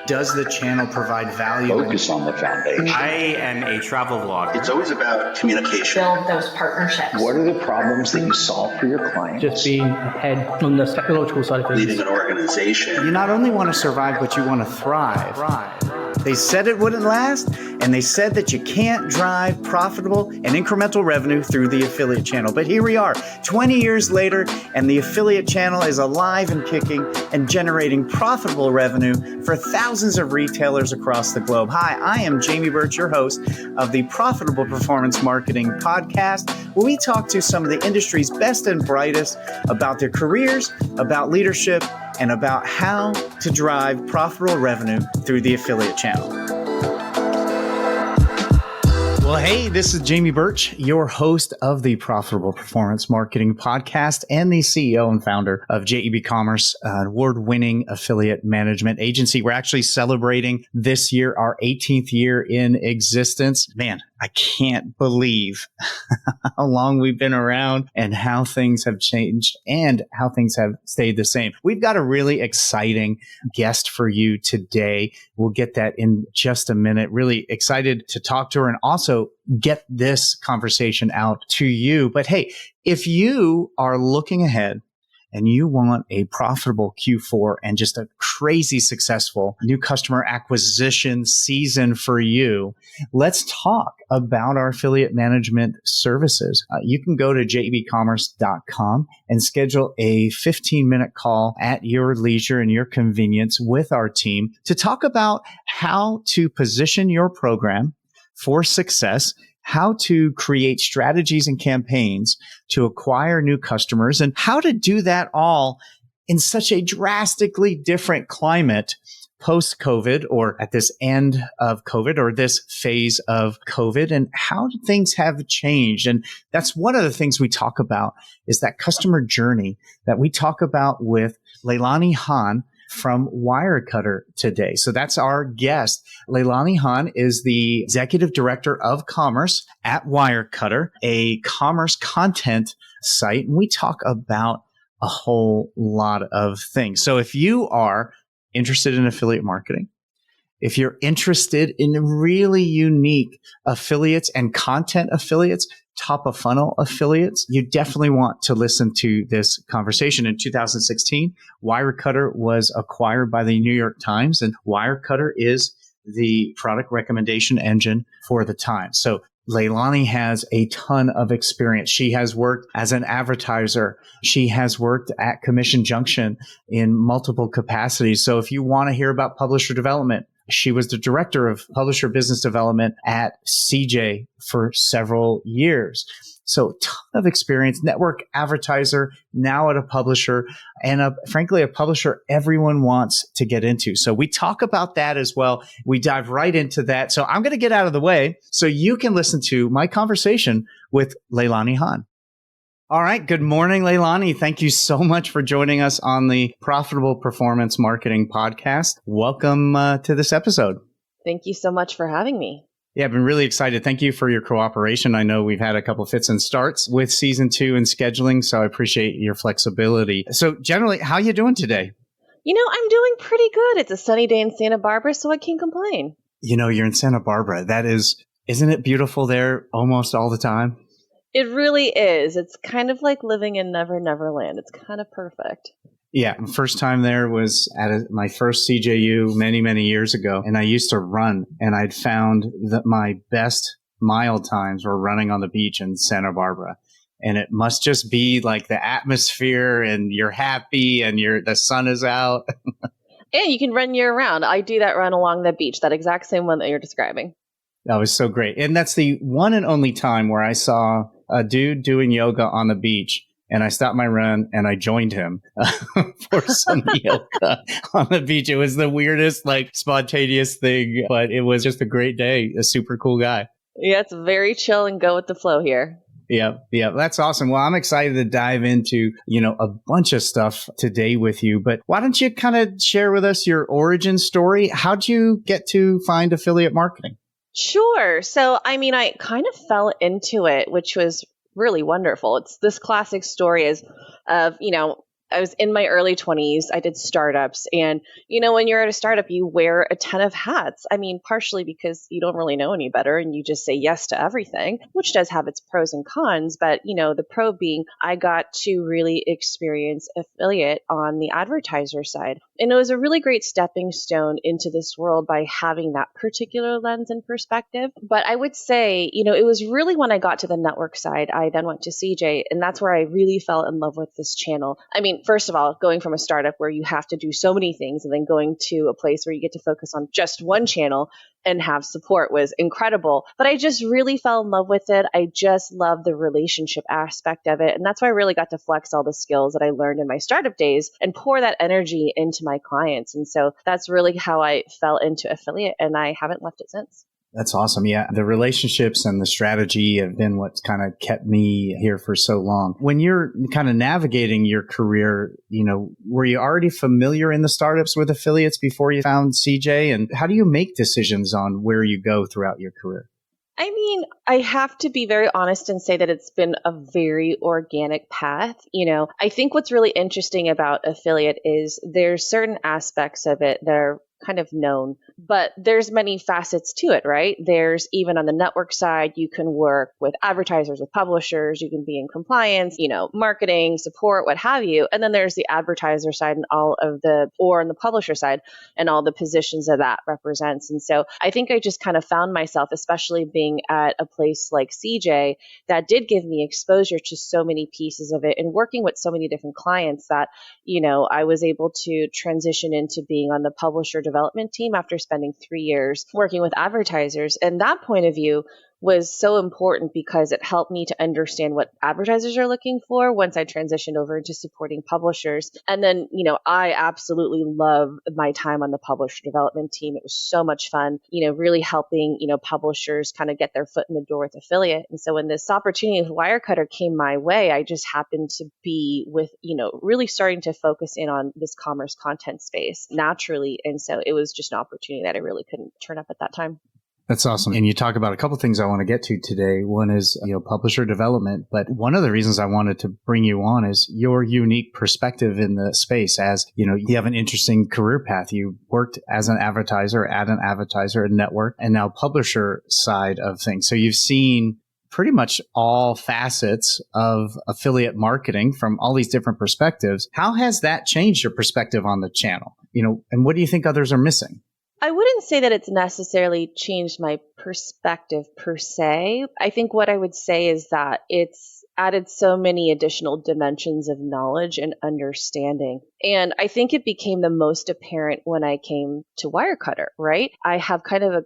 Does the channel provide value? Focus on the foundation. I am a travel vlogger. It's always about communication. Build those partnerships. What are the problems that you solve for your clients? Just being ahead on the technological side of things. Leading an organization. You not only want to survive, but you want to thrive. They said it wouldn't last, and they said that you can't drive profitable and incremental revenue through the affiliate channel. But here we are, 20 years later, and the affiliate channel is alive and kicking and generating profitable revenue for thousands of retailers across the globe. Hi, I am Jamie Birch, your host of the Profitable Performance Marketing Podcast, where we talk to some of the industry's best and brightest about their careers, about leadership, and about how to drive profitable revenue through the affiliate channel. Well, hey, this is Jamie Birch, your host of the Profitable Performance Marketing Podcast and the CEO and founder of JEBCommerce, an award-winning affiliate management agency. We're actually celebrating this year our 18th year in existence. Man, I can't believe how long we've been around and how things have changed and how things have stayed the same. We've got a really exciting guest for you today. We'll get that in just a minute. Really excited to talk to her and also get this conversation out to you. But hey, if you are looking ahead and you want a profitable Q4 and just a crazy successful new customer acquisition season for you, let's talk about our affiliate management services. You can go to JEBCommerce.com and schedule a 15-minute call at your leisure and your convenience with our team to talk about how to position your program for success, how to create strategies and campaigns to acquire new customers, and how to do that all in such a drastically different climate post-COVID or at this end of COVID or this phase of COVID, and how things have changed. And that's one of the things we talk about is that customer journey that we talk about with Leilani Han from Wirecutter today. So that's our guest. Leilani Han is the Executive Director of Commerce at Wirecutter, a commerce content site. And we talk about a whole lot of things. So if you are interested in affiliate marketing, if you're interested in really unique affiliates and content affiliates, top of funnel affiliates, you definitely want to listen to this conversation. In 2016, Wirecutter was acquired by the New York Times, and Wirecutter is the product recommendation engine for the Times. So Leilani has a ton of experience. She has worked as an advertiser. She has worked at Commission Junction in multiple capacities. So if you want to hear about publisher development, she was the director of publisher business development at CJ for several years. So a ton of experience, network advertiser, now at a publisher, and frankly, a publisher everyone wants to get into. So we talk about that as well. We dive right into that. So I'm going to get out of the way so you can listen to my conversation with Leilani Han. All right. Good morning, Leilani. Thank you so much for joining us on the Profitable Performance Marketing Podcast. Welcome to this episode. Thank you so much for having me. Yeah, I've been really excited. Thank you for your cooperation. I know we've had a couple of fits and starts with season 2 and scheduling, so I appreciate your flexibility. So generally, how are you doing today? You know, I'm doing pretty good. It's a sunny day in Santa Barbara, so I can't complain. You know, you're in Santa Barbara. Isn't it beautiful there almost all the time? It really is. It's kind of like living in Never Never Land. It's kind of perfect. Yeah. First time there was at my first CJU many, many years ago. And I used to run, and I'd found that my best mile times were running on the beach in Santa Barbara. And it must just be like the atmosphere, and you're happy and the sun is out. And you can run year round. I do that run along the beach, that exact same one that you're describing. That was so great. And that's the one and only time where I saw a dude doing yoga on the beach, and I stopped my run and I joined him for some yoga on the beach. It was the weirdest, spontaneous thing, but it was just a great day. A super cool guy. Yeah, it's very chill and go with the flow here. Yeah. That's awesome. Well, I'm excited to dive into, a bunch of stuff today with you, but why don't you kind of share with us your origin story? How'd you get to find affiliate marketing? Sure. So, I kind of fell into it, which was really wonderful. It's this classic story of, I was in my early 20s. I did startups. And, when you're at a startup, you wear a ton of hats. I mean, partially because you don't really know any better and you just say yes to everything, which does have its pros and cons. But, the pro being I got to really experience affiliate on the advertiser side. And it was a really great stepping stone into this world by having that particular lens and perspective. But I would say, it was really when I got to the network side, I then went to CJ, and that's where I really fell in love with this channel. I mean, first of all, going from a startup where you have to do so many things and then going to a place where you get to focus on just one channel and have support was incredible. But I just really fell in love with it. I just love the relationship aspect of it. And that's why I really got to flex all the skills that I learned in my startup days and pour that energy into my clients. And so that's really how I fell into affiliate, and I haven't left it since. That's awesome. Yeah. The relationships and the strategy have been what's kind of kept me here for so long. When you're kind of navigating your career, were you already familiar in the startups with affiliates before you found CJ? And how do you make decisions on where you go throughout your career? I mean, I have to be very honest and say that it's been a very organic path. I think what's really interesting about affiliate is there's certain aspects of it that are kind of known, but there's many facets to it, right? There's even on the network side, you can work with advertisers, with publishers, you can be in compliance, marketing, support, what have you. And then there's the advertiser side and or on the publisher side and all the positions that represents. And so I think I just kind of found myself, especially being at a place like CJ, that did give me exposure to so many pieces of it and working with so many different clients that, I was able to transition into being on the publisher development team after spending 3 years working with advertisers. And that point of view was so important because it helped me to understand what advertisers are looking for once I transitioned over into supporting publishers. And then, I absolutely love my time on the publisher development team. It was so much fun, really helping, publishers kind of get their foot in the door with affiliate. And so when this opportunity with Wirecutter came my way, I just happened to be with, really starting to focus in on this commerce content space naturally. And so it was just an opportunity that I really couldn't turn up at that time. That's awesome. And you talk about a couple of things I want to get to today. One is, publisher development. But one of the reasons I wanted to bring you on is your unique perspective in the space. As, you have an interesting career path. You worked as an advertiser, at an advertiser, a network, and now publisher side of things. So you've seen pretty much all facets of affiliate marketing from all these different perspectives. How has that changed your perspective on the channel? And what do you think others are missing? I wouldn't say that it's necessarily changed my perspective per se. I think what I would say is that it's added so many additional dimensions of knowledge and understanding. And I think it became the most apparent when I came to Wirecutter, right? I have kind of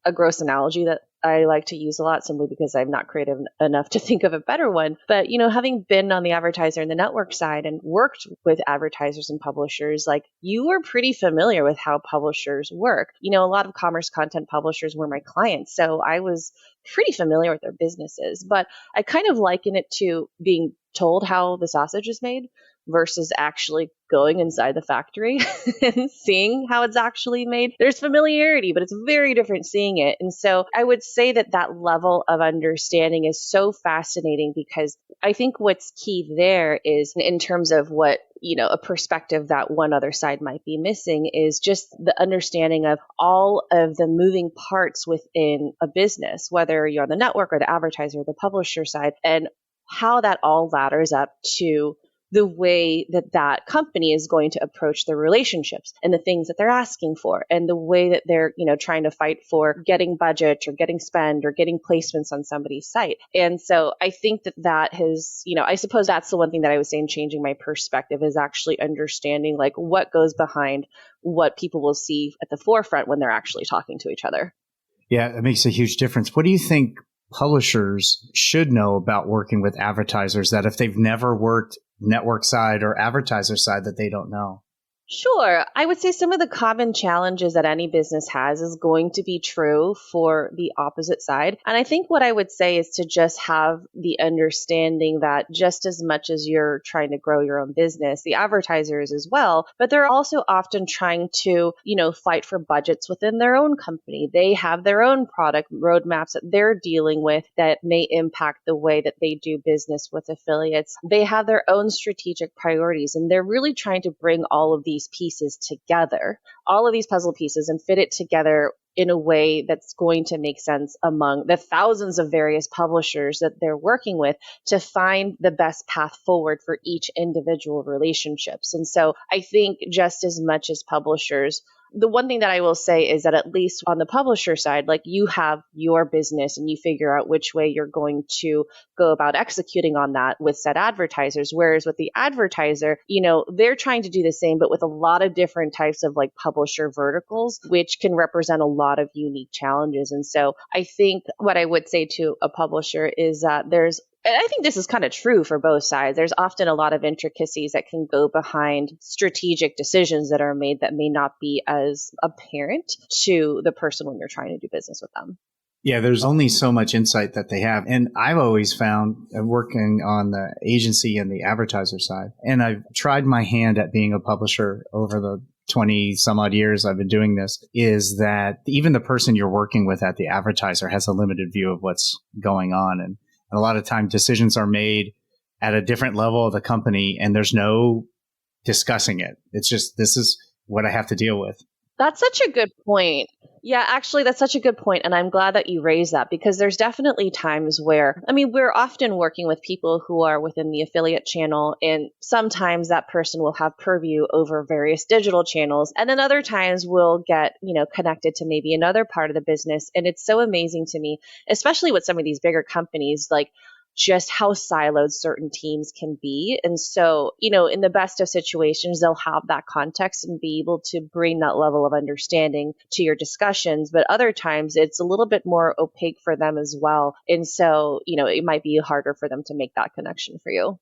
a gross analogy that I like to use a lot simply because I'm not creative enough to think of a better one. But, having been on the advertiser and the network side and worked with advertisers and publishers, you were pretty familiar with how publishers work. A lot of commerce content publishers were my clients. So I was pretty familiar with their businesses, but I kind of liken it to being told how the sausage is made versus actually going inside the factory and seeing how it's actually made. There's familiarity, but it's very different seeing it. And so I would say that level of understanding is so fascinating because I think what's key there is in terms of what, a perspective that one other side might be missing is just the understanding of all of the moving parts within a business, whether you're on the network or the advertiser or the publisher side, and how that all ladders up to the way that company is going to approach their relationships and the things that they're asking for and the way that they're, trying to fight for getting budget or getting spend or getting placements on somebody's site. And so I think that has, I suppose that's the one thing that I was saying, changing my perspective is actually understanding what goes behind what people will see at the forefront when they're actually talking to each other. Yeah, that makes a huge difference. What do you think publishers should know about working with advertisers that if they've never worked network side or advertiser side that they don't know? Sure. I would say some of the common challenges that any business has is going to be true for the opposite side. And I think what I would say is to just have the understanding that just as much as you're trying to grow your own business, the advertisers as well, but they're also often trying to, fight for budgets within their own company. They have their own product roadmaps that they're dealing with that may impact the way that they do business with affiliates. They have their own strategic priorities, and they're really trying to bring all of these pieces together, all of these puzzle pieces, and fit it together in a way that's going to make sense among the thousands of various publishers that they're working with to find the best path forward for each individual relationships. And so I think just as much as publishers, the one thing that I will say is that at least on the publisher side, like you have your business and you figure out which way you're going to go about executing on that with said advertisers. Whereas with the advertiser, they're trying to do the same, but with a lot of different types of like publisher verticals, which can represent a lot of unique challenges. And so I think what I would say to a publisher is that and I think this is kind of true for both sides. There's often a lot of intricacies that can go behind strategic decisions that are made that may not be as apparent to the person when you're trying to do business with them. Yeah, there's only so much insight that they have. And I've always found working on the agency and the advertiser side, and I've tried my hand at being a publisher over the 20 some odd years I've been doing this, is that even the person you're working with at the advertiser has a limited view of what's going on. And a lot of time decisions are made at a different level of the company and there's no discussing it. It's just, this is what I have to deal with. That's such a good point. Yeah, actually, that's such a good point. And I'm glad that you raised that because there's definitely times where, we're often working with people who are within the affiliate channel, and sometimes that person will have purview over various digital channels. And then other times we'll get, connected to maybe another part of the business. And it's so amazing to me, especially with some of these bigger companies, like just how siloed certain teams can be. And so, in the best of situations, they'll have that context and be able to bring that level of understanding to your discussions. But other times it's a little bit more opaque for them as well. And so, it might be harder for them to make that connection for you.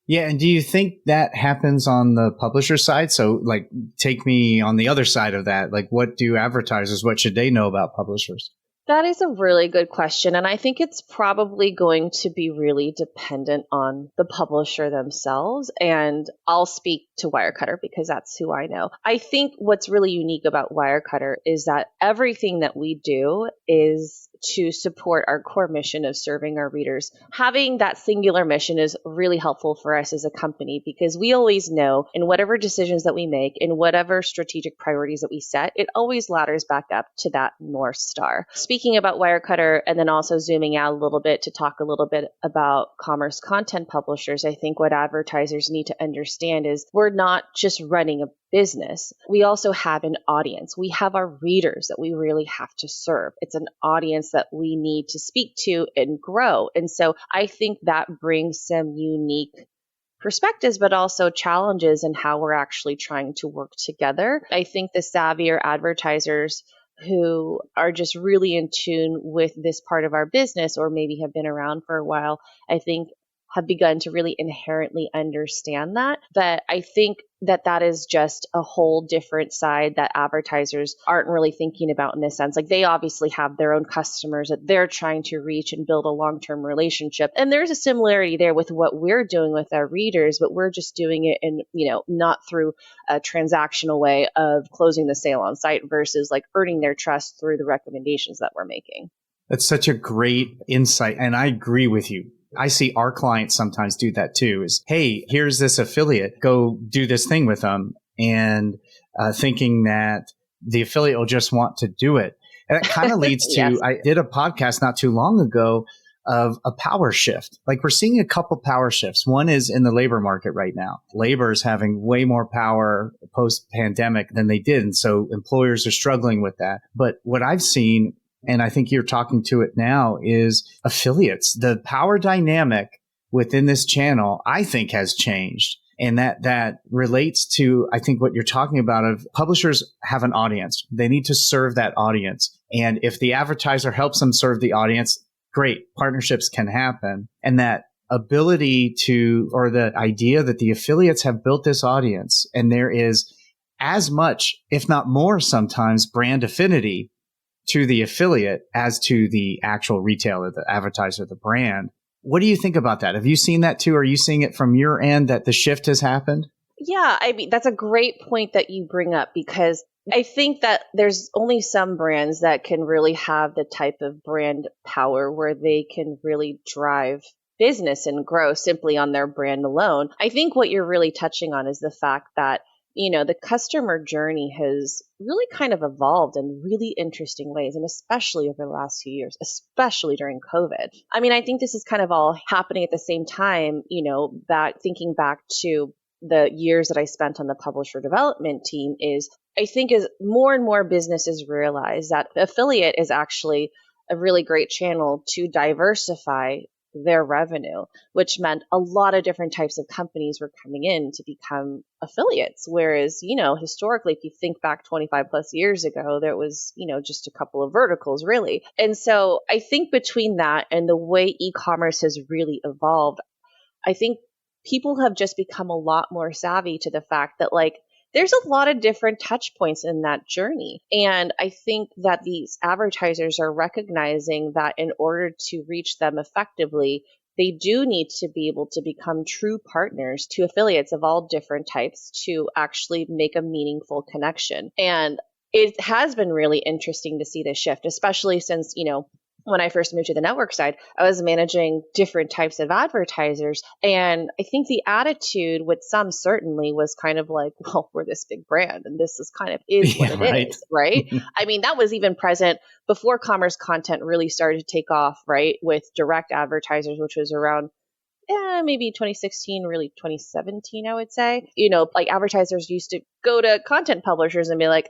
Yeah. And do you think that happens on the publisher side? So like, take me on the other side of that. Like, what should they know about publishers? That is a really good question. And I think it's probably going to be really dependent on the publisher themselves. And I'll speak to Wirecutter because that's who I know. I think what's really unique about Wirecutter is that everything that we do is to support our core mission of serving our readers. Having that singular mission is really helpful for us as a company because we always know in whatever decisions that we make, in whatever strategic priorities that we set, it always ladders back up to that North Star. Speaking about Wirecutter and then also zooming out a little bit to talk a little bit about commerce content publishers, I think what advertisers need to understand is we're not just running a business. We also have an audience. We have our readers that we really have to serve. It's an audience that we need to speak to and grow. And so I think that brings some unique perspectives, but also challenges in how we're actually trying to work together. I think the savvier advertisers who are just really in tune with this part of our business or maybe have been around for a while, I think have begun to really inherently understand that. But I think that is just a whole different side that advertisers aren't really thinking about in this sense. Like they obviously have their own customers that they're trying to reach and build a long-term relationship. And there's a similarity there with what we're doing with our readers, but we're just doing it in, not through a transactional way of closing the sale on site versus like earning their trust through the recommendations that we're making. That's such a great insight. And I agree with you. I see our clients sometimes do that too, is, hey, here's this affiliate, go do this thing with them. And thinking that the affiliate will just want to do it. And that kind of leads to, Yes. I did a podcast not too long ago of a power shift. Like we're seeing a couple power shifts. One is in the labor market right now. Labor is having way more power post pandemic than they did. And so employers are struggling with that. But what I've seen, and I think you're talking to it now, is affiliates. The power dynamic within this channel, I think, has changed. And that relates to, I think, what you're talking about of publishers have an audience. They need to serve that audience. And if the advertiser helps them serve the audience, great, partnerships can happen. And that ability to, or the idea that the affiliates have built this audience and there is as much, if not more sometimes, brand affinity to the affiliate as to the actual retailer, the advertiser, the brand. What do you think about that? Have you seen that too? Are you seeing it from your end that the shift has happened? Yeah, I mean, that's a great point that you bring up, because I think that there's only some brands that can really have the type of brand power where they can really drive business and grow simply on their brand alone. I think what you're really touching on is the fact that, the customer journey has really kind of evolved in really interesting ways, and especially over the last few years, especially during COVID. I mean, I think this is kind of all happening at the same time, thinking back to the years that I spent on the publisher development team is, I think, as more and more businesses realize that affiliate is actually a really great channel to diversify their revenue, which meant a lot of different types of companies were coming in to become affiliates. Whereas, historically, if you think back 25 plus years ago, there was, just a couple of verticals really. And so I think between that and the way e-commerce has really evolved, I think people have just become a lot more savvy to the fact that there's a lot of different touch points in that journey. And I think that these advertisers are recognizing that in order to reach them effectively, they do need to be able to become true partners to affiliates of all different types to actually make a meaningful connection. And it has been really interesting to see this shift, especially since, when I first moved to the network side, I was managing different types of advertisers. And I think the attitude with some certainly was kind of like, well, we're this big brand and this is kind of what it is, right? I mean, that was even present before commerce content really started to take off, right? With direct advertisers, which was around maybe 2016, really 2017, I would say. Advertisers used to go to content publishers and be like,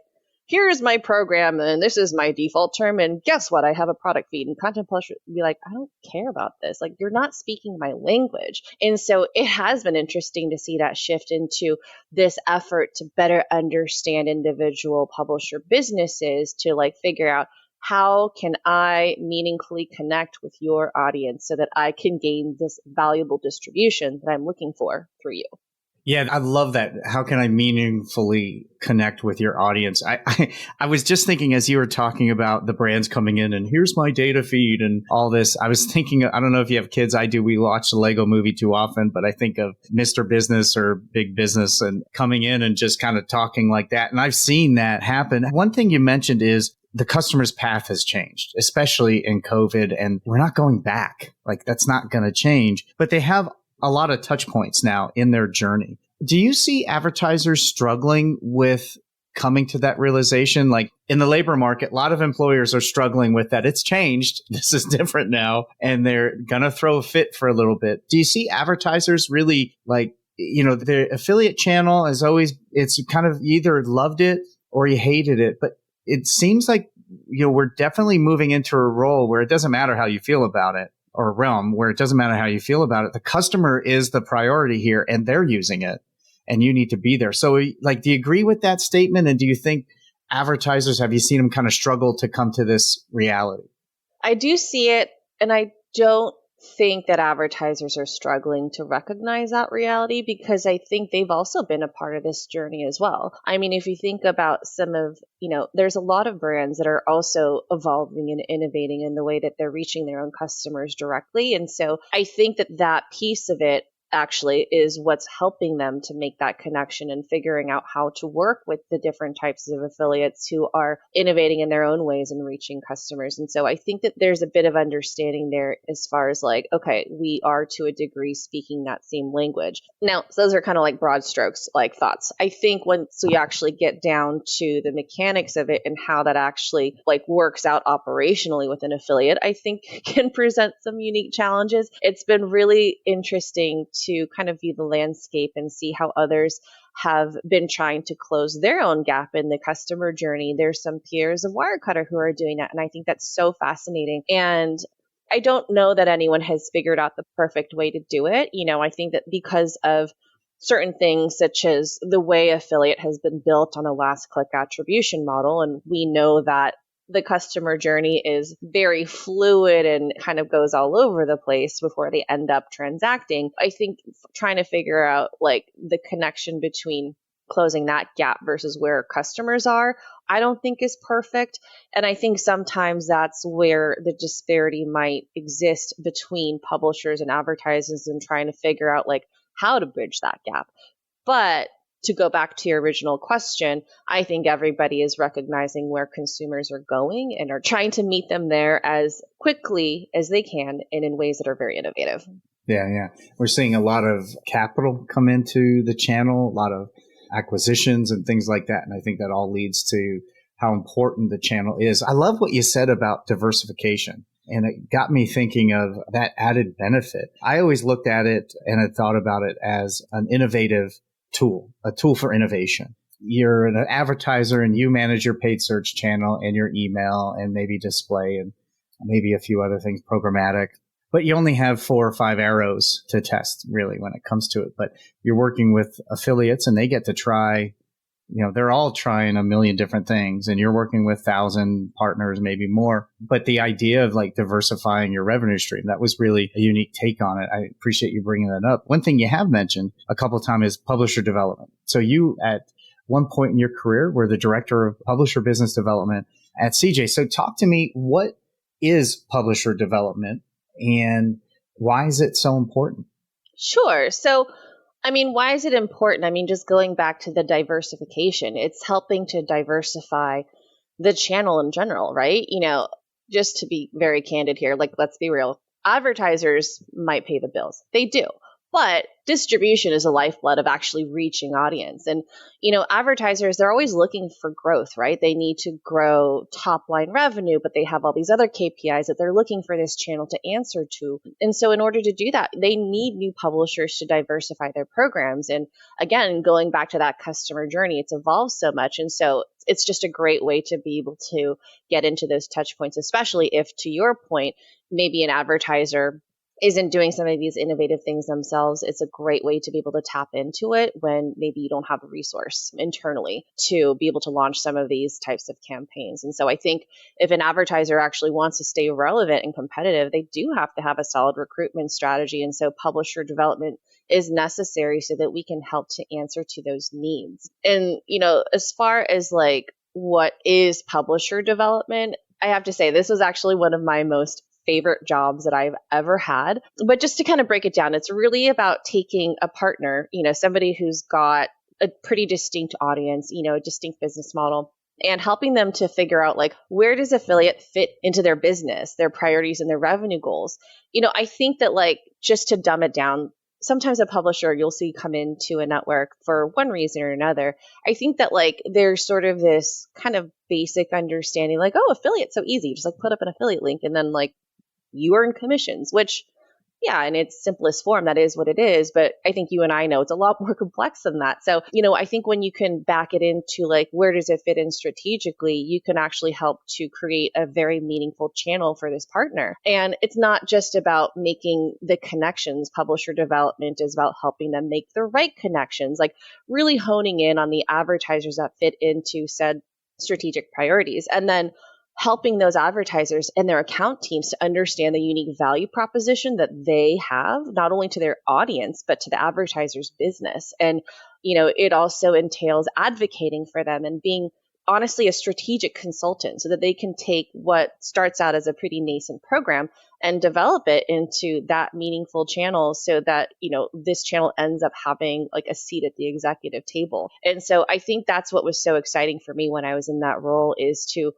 here's my program and this is my default term. And guess what? I have a product feed. And content publishers would be like, I don't care about this. You're not speaking my language. And so it has been interesting to see that shift into this effort to better understand individual publisher businesses to figure out, how can I meaningfully connect with your audience so that I can gain this valuable distribution that I'm looking for through you? Yeah, I love that. How can I meaningfully connect with your audience? I was just thinking as you were talking about the brands coming in and here's my data feed and all this, I was thinking, I don't know if you have kids, I do. We watch the Lego movie too often, but I think of Mr. Business or Big Business and coming in and just kind of talking like that. And I've seen that happen. One thing you mentioned is the customer's path has changed, especially in COVID, and we're not going back. That's not going to change, but they have a lot of touch points now in their journey. Do you see advertisers struggling with coming to that realization? In the labor market, a lot of employers are struggling with that. It's changed. This is different now. And they're going to throw a fit for a little bit. Do you see advertisers really the affiliate channel is always, it's kind of you either loved it or you hated it. But it seems like, we're definitely moving into a role where it doesn't matter how you feel about it. Or a realm where it doesn't matter how you feel about it. The customer is the priority here and they're using it and you need to be there. So do you agree with that statement? And do you think advertisers, have you seen them kind of struggle to come to this reality? I do see it. And I don't think that advertisers are struggling to recognize that reality, because I think they've also been a part of this journey as well. I mean, if you think about some of, there's a lot of brands that are also evolving and innovating in the way that they're reaching their own customers directly. And so I think that piece of it actually is what's helping them to make that connection and figuring out how to work with the different types of affiliates who are innovating in their own ways and reaching customers. And so I think that there's a bit of understanding there as far as okay, we are to a degree speaking that same language. Now, so those are kind of broad strokes, thoughts. I think once we actually get down to the mechanics of it and how that actually works out operationally with an affiliate, I think can present some unique challenges. It's been really interesting to kind of view the landscape and see how others have been trying to close their own gap in the customer journey. There's some peers of Wirecutter who are doing that. And I think that's so fascinating. And I don't know that anyone has figured out the perfect way to do it. I think that because of certain things such as the way affiliate has been built on a last click attribution model, and we know that the customer journey is very fluid and kind of goes all over the place before they end up transacting. I think trying to figure out the connection between closing that gap versus where customers are, I don't think is perfect. And I think sometimes that's where the disparity might exist between publishers and advertisers and trying to figure out like how to bridge that gap. But to go back to your original question, I think everybody is recognizing where consumers are going and are trying to meet them there as quickly as they can and in ways that are very innovative. Yeah. We're seeing a lot of capital come into the channel, a lot of acquisitions and things like that. And I think that all leads to how important the channel is. I love what you said about diversification. And it got me thinking of that added benefit. I always looked at it and had thought about it as an innovative tool, a tool for innovation. You're an advertiser and you manage your paid search channel and your email and maybe display and maybe a few other things, programmatic. But you only have 4 or 5 arrows to test really when it comes to it. But you're working with affiliates and they get to try, they're all trying a million different things and you're working with 1,000 partners, maybe more. But the idea of like diversifying your revenue stream, that was really a unique take on it. I appreciate you bringing that up. One thing you have mentioned a couple of times is publisher development. So you at one point in your career were the director of publisher business development at CJ. So talk to me, what is publisher development and why is it so important? Sure. So why is it important? Just going back to the diversification, it's helping to diversify the channel in general, right? Just to be very candid here, like, let's be real. Advertisers might pay the bills. They do. But distribution is a lifeblood of actually reaching audience. And, advertisers, they're always looking for growth, right? They need to grow top line revenue, but they have all these other KPIs that they're looking for this channel to answer to. And so in order to do that, they need new publishers to diversify their programs. And again, going back to that customer journey, it's evolved so much. And so it's just a great way to be able to get into those touch points, especially if, to your point, maybe an advertiser isn't doing some of these innovative things themselves. It's a great way to be able to tap into it when maybe you don't have a resource internally to be able to launch some of these types of campaigns. And so I think if an advertiser actually wants to stay relevant and competitive, they do have to have a solid recruitment strategy. And so publisher development is necessary so that we can help to answer to those needs. And, as far as like what is publisher development, I have to say this was actually one of my most favorite jobs that I've ever had. But just to kind of break it down, it's really about taking a partner, somebody who's got a pretty distinct audience, a distinct business model, and helping them to figure out like, where does affiliate fit into their business, their priorities and their revenue goals? I think that like, just to dumb it down, sometimes a publisher you'll see come into a network for one reason or another. I think that like there's sort of this kind of basic understanding like, oh, affiliate's so easy. Just like put up an affiliate link and then like you earn commissions, which, yeah, in its simplest form, that is what it is. But I think you and I know it's a lot more complex than that. So, I think when you can back it into like, where does it fit in strategically, you can actually help to create a very meaningful channel for this partner. And it's not just about making the connections. Publisher development is about helping them make the right connections, like really honing in on the advertisers that fit into said strategic priorities. And then helping those advertisers and their account teams to understand the unique value proposition that they have, not only to their audience, but to the advertiser's business. And, it also entails advocating for them and being honestly a strategic consultant so that they can take what starts out as a pretty nascent program and develop it into that meaningful channel so that, this channel ends up having like a seat at the executive table. And so I think that's what was so exciting for me when I was in that role is to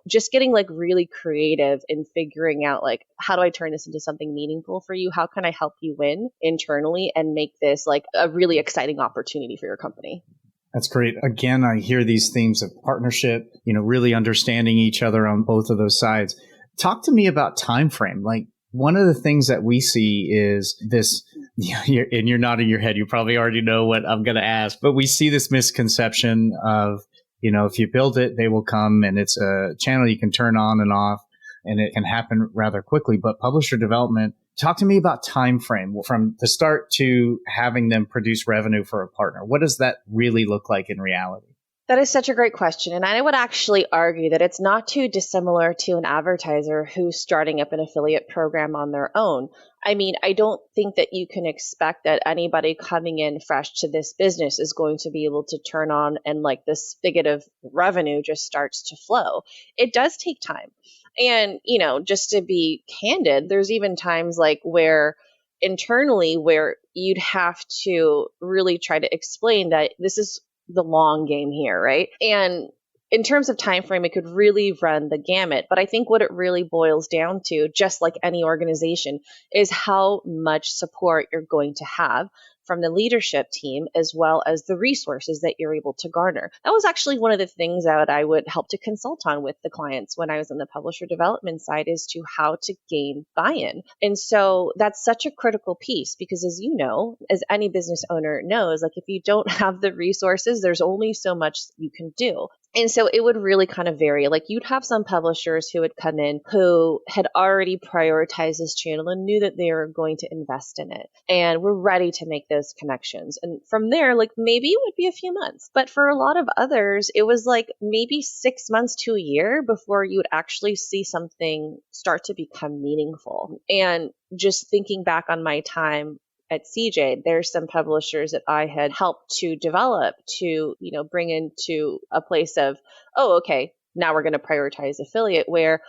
just getting like really creative in figuring out like, how do I turn this into something meaningful for you? How can I help you win internally and make this like a really exciting opportunity for your company? That's great. Again, I hear these themes of partnership, really understanding each other on both of those sides. Talk to me about time frame. Like one of the things that we see is this, and you're nodding your head, you probably already know what I'm going to ask, but we see this misconception of, if you build it, they will come, and it's a channel you can turn on and off, and it can happen rather quickly. But publisher development, talk to me about time frame from the start to having them produce revenue for a partner. What does that really look like in reality? That is such a great question. And I would actually argue that it's not too dissimilar to an advertiser who's starting up an affiliate program on their own. I mean, I don't think that you can expect that anybody coming in fresh to this business is going to be able to turn on and like the spigot of revenue just starts to flow. It does take time. And, just to be candid, there's even times like where internally where you'd have to really try to explain that this is the long game here, right? And in terms of time frame, it could really run the gamut. But I think what it really boils down to, just like any organization, is how much support you're going to have from the leadership team, as well as the resources that you're able to garner. That was actually one of the things that I would help to consult on with the clients when I was on the publisher development side, is to how to gain buy-in. And so that's such a critical piece because, as you know, as any business owner knows, like if you don't have the resources, there's only so much you can do. And so it would really kind of vary. Like you'd have some publishers who would come in who had already prioritized this channel and knew that they were going to invest in it and were ready to make those connections. And from there, like maybe it would be a few months. But for a lot of others, it was like maybe 6 months to a year before you would actually see something start to become meaningful. And just thinking back on my time at CJ, there's some publishers that I had helped to develop to, bring into a place of, oh, okay, now we're going to prioritize affiliate, where,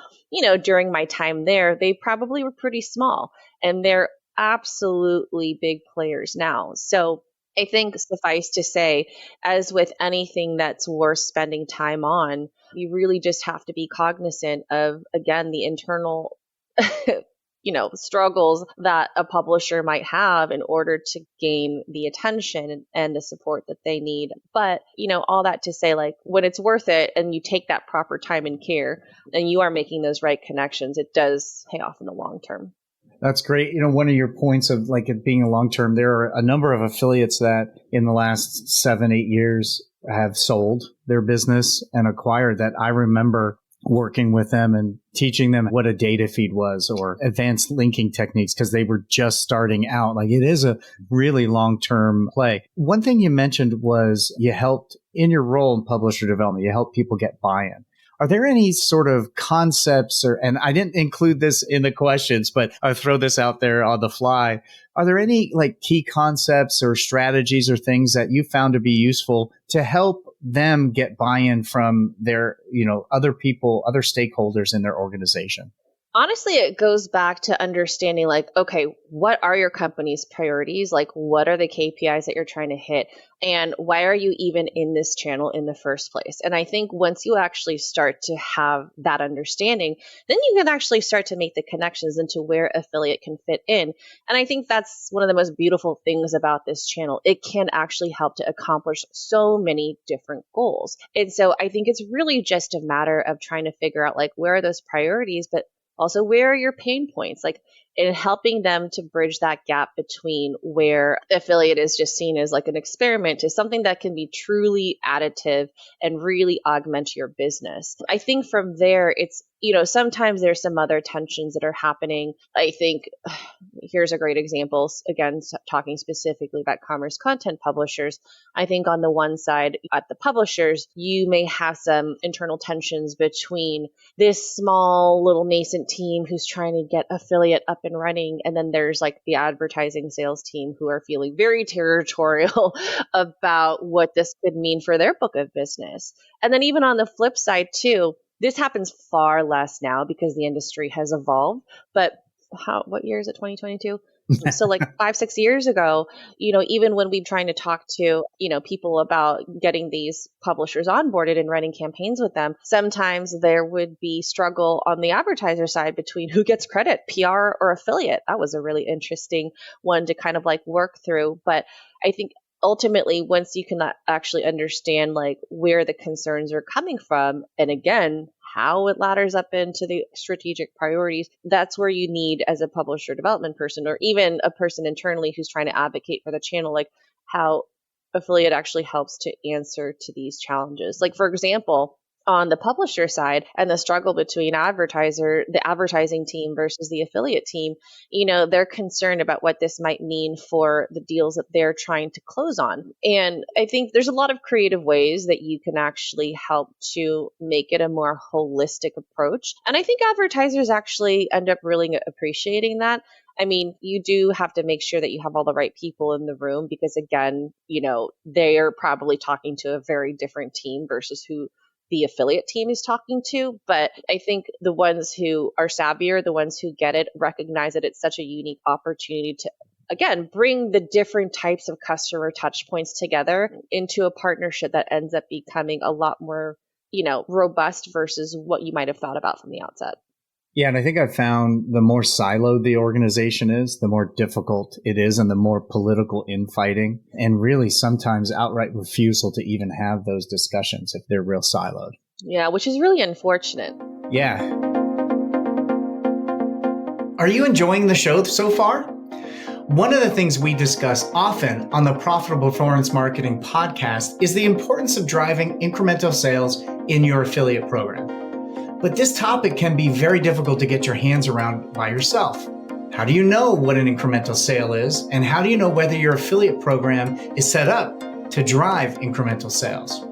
during my time there, they probably were pretty small and they're absolutely big players now. So I think suffice to say, as with anything that's worth spending time on, you really just have to be cognizant of, again, the internal struggles that a publisher might have in order to gain the attention and the support that they need. But, all that to say, like when it's worth it and you take that proper time and care and you are making those right connections, it does pay off in the long term. That's great. One of your points of like it being a long term, there are a number of affiliates that in the last 7-8 years have sold their business and acquired that. I remember working with them and teaching them what a data feed was or advanced linking techniques because they were just starting out. Like it is a really long-term play. One thing you mentioned was you helped in your role in publisher development, you help people get buy-in. Are there any sort of concepts and I didn't include this in the questions, but I'll throw this out there on the fly. Are there any like key concepts or strategies or things that you found to be useful to help them get buy-in from their, other people, other stakeholders in their organization? Honestly, it goes back to understanding like, okay, what are your company's priorities? Like, what are the KPIs that you're trying to hit? And why are you even in this channel in the first place? And I think once you actually start to have that understanding, then you can actually start to make the connections into where affiliate can fit in. And I think that's one of the most beautiful things about this channel. It can actually help to accomplish so many different goals. And so I think it's really just a matter of trying to figure out like, where are those priorities, but also, where are your pain points? Like in helping them to bridge that gap between where affiliate is just seen as like an experiment to something that can be truly additive and really augment your business. I think from there, it's, sometimes there's some other tensions that are happening. I think here's a great example. Again, talking specifically about commerce content publishers. I think on the one side, at the publishers, you may have some internal tensions between this small little nascent team who's trying to get affiliate up and running. And then there's like the advertising sales team who are feeling very territorial about what this could mean for their book of business. And then even on the flip side too, this happens far less now because the industry has evolved. But what year is it? 2022? So like 5-6 years ago, even when we're trying to talk to, people about getting these publishers onboarded and running campaigns with them, sometimes there would be struggle on the advertiser side between who gets credit, PR or affiliate. That was a really interesting one to kind of like work through. But I think ultimately, once you can actually understand like where the concerns are coming from, and again, how it ladders up into the strategic priorities, that's where you need as a publisher development person, or even a person internally who's trying to advocate for the channel, like how affiliate actually helps to answer to these challenges. Like, for example, on the publisher side and the struggle between the advertising team versus the affiliate team, they're concerned about what this might mean for the deals that they're trying to close on. And I think there's a lot of creative ways that you can actually help to make it a more holistic approach. And I think advertisers actually end up really appreciating that. I mean, you do have to make sure that you have all the right people in the room because, again, they are probably talking to a very different team versus who the affiliate team is talking to. But I think the ones who are savvier, the ones who get it, recognize that it's such a unique opportunity to, again, bring the different types of customer touch points together into a partnership that ends up becoming a lot more, robust versus what you might have thought about from the outset. Yeah, and I think I've found the more siloed the organization is, the more difficult it is and the more political infighting and really sometimes outright refusal to even have those discussions if they're real siloed. Yeah, which is really unfortunate. Yeah. Are you enjoying the show so far? One of the things we discuss often on the Profitable Performance Marketing podcast is the importance of driving incremental sales in your affiliate program. But this topic can be very difficult to get your hands around by yourself. How do you know what an incremental sale is? And how do you know whether your affiliate program is set up to drive incremental sales?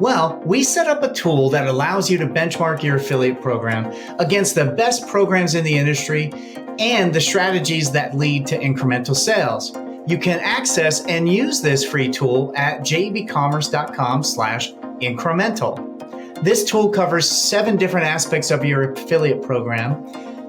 Well, we set up a tool that allows you to benchmark your affiliate program against the best programs in the industry and the strategies that lead to incremental sales. You can access and use this free tool at JEBCommerce.com/incremental. This tool covers 7 different aspects of your affiliate program,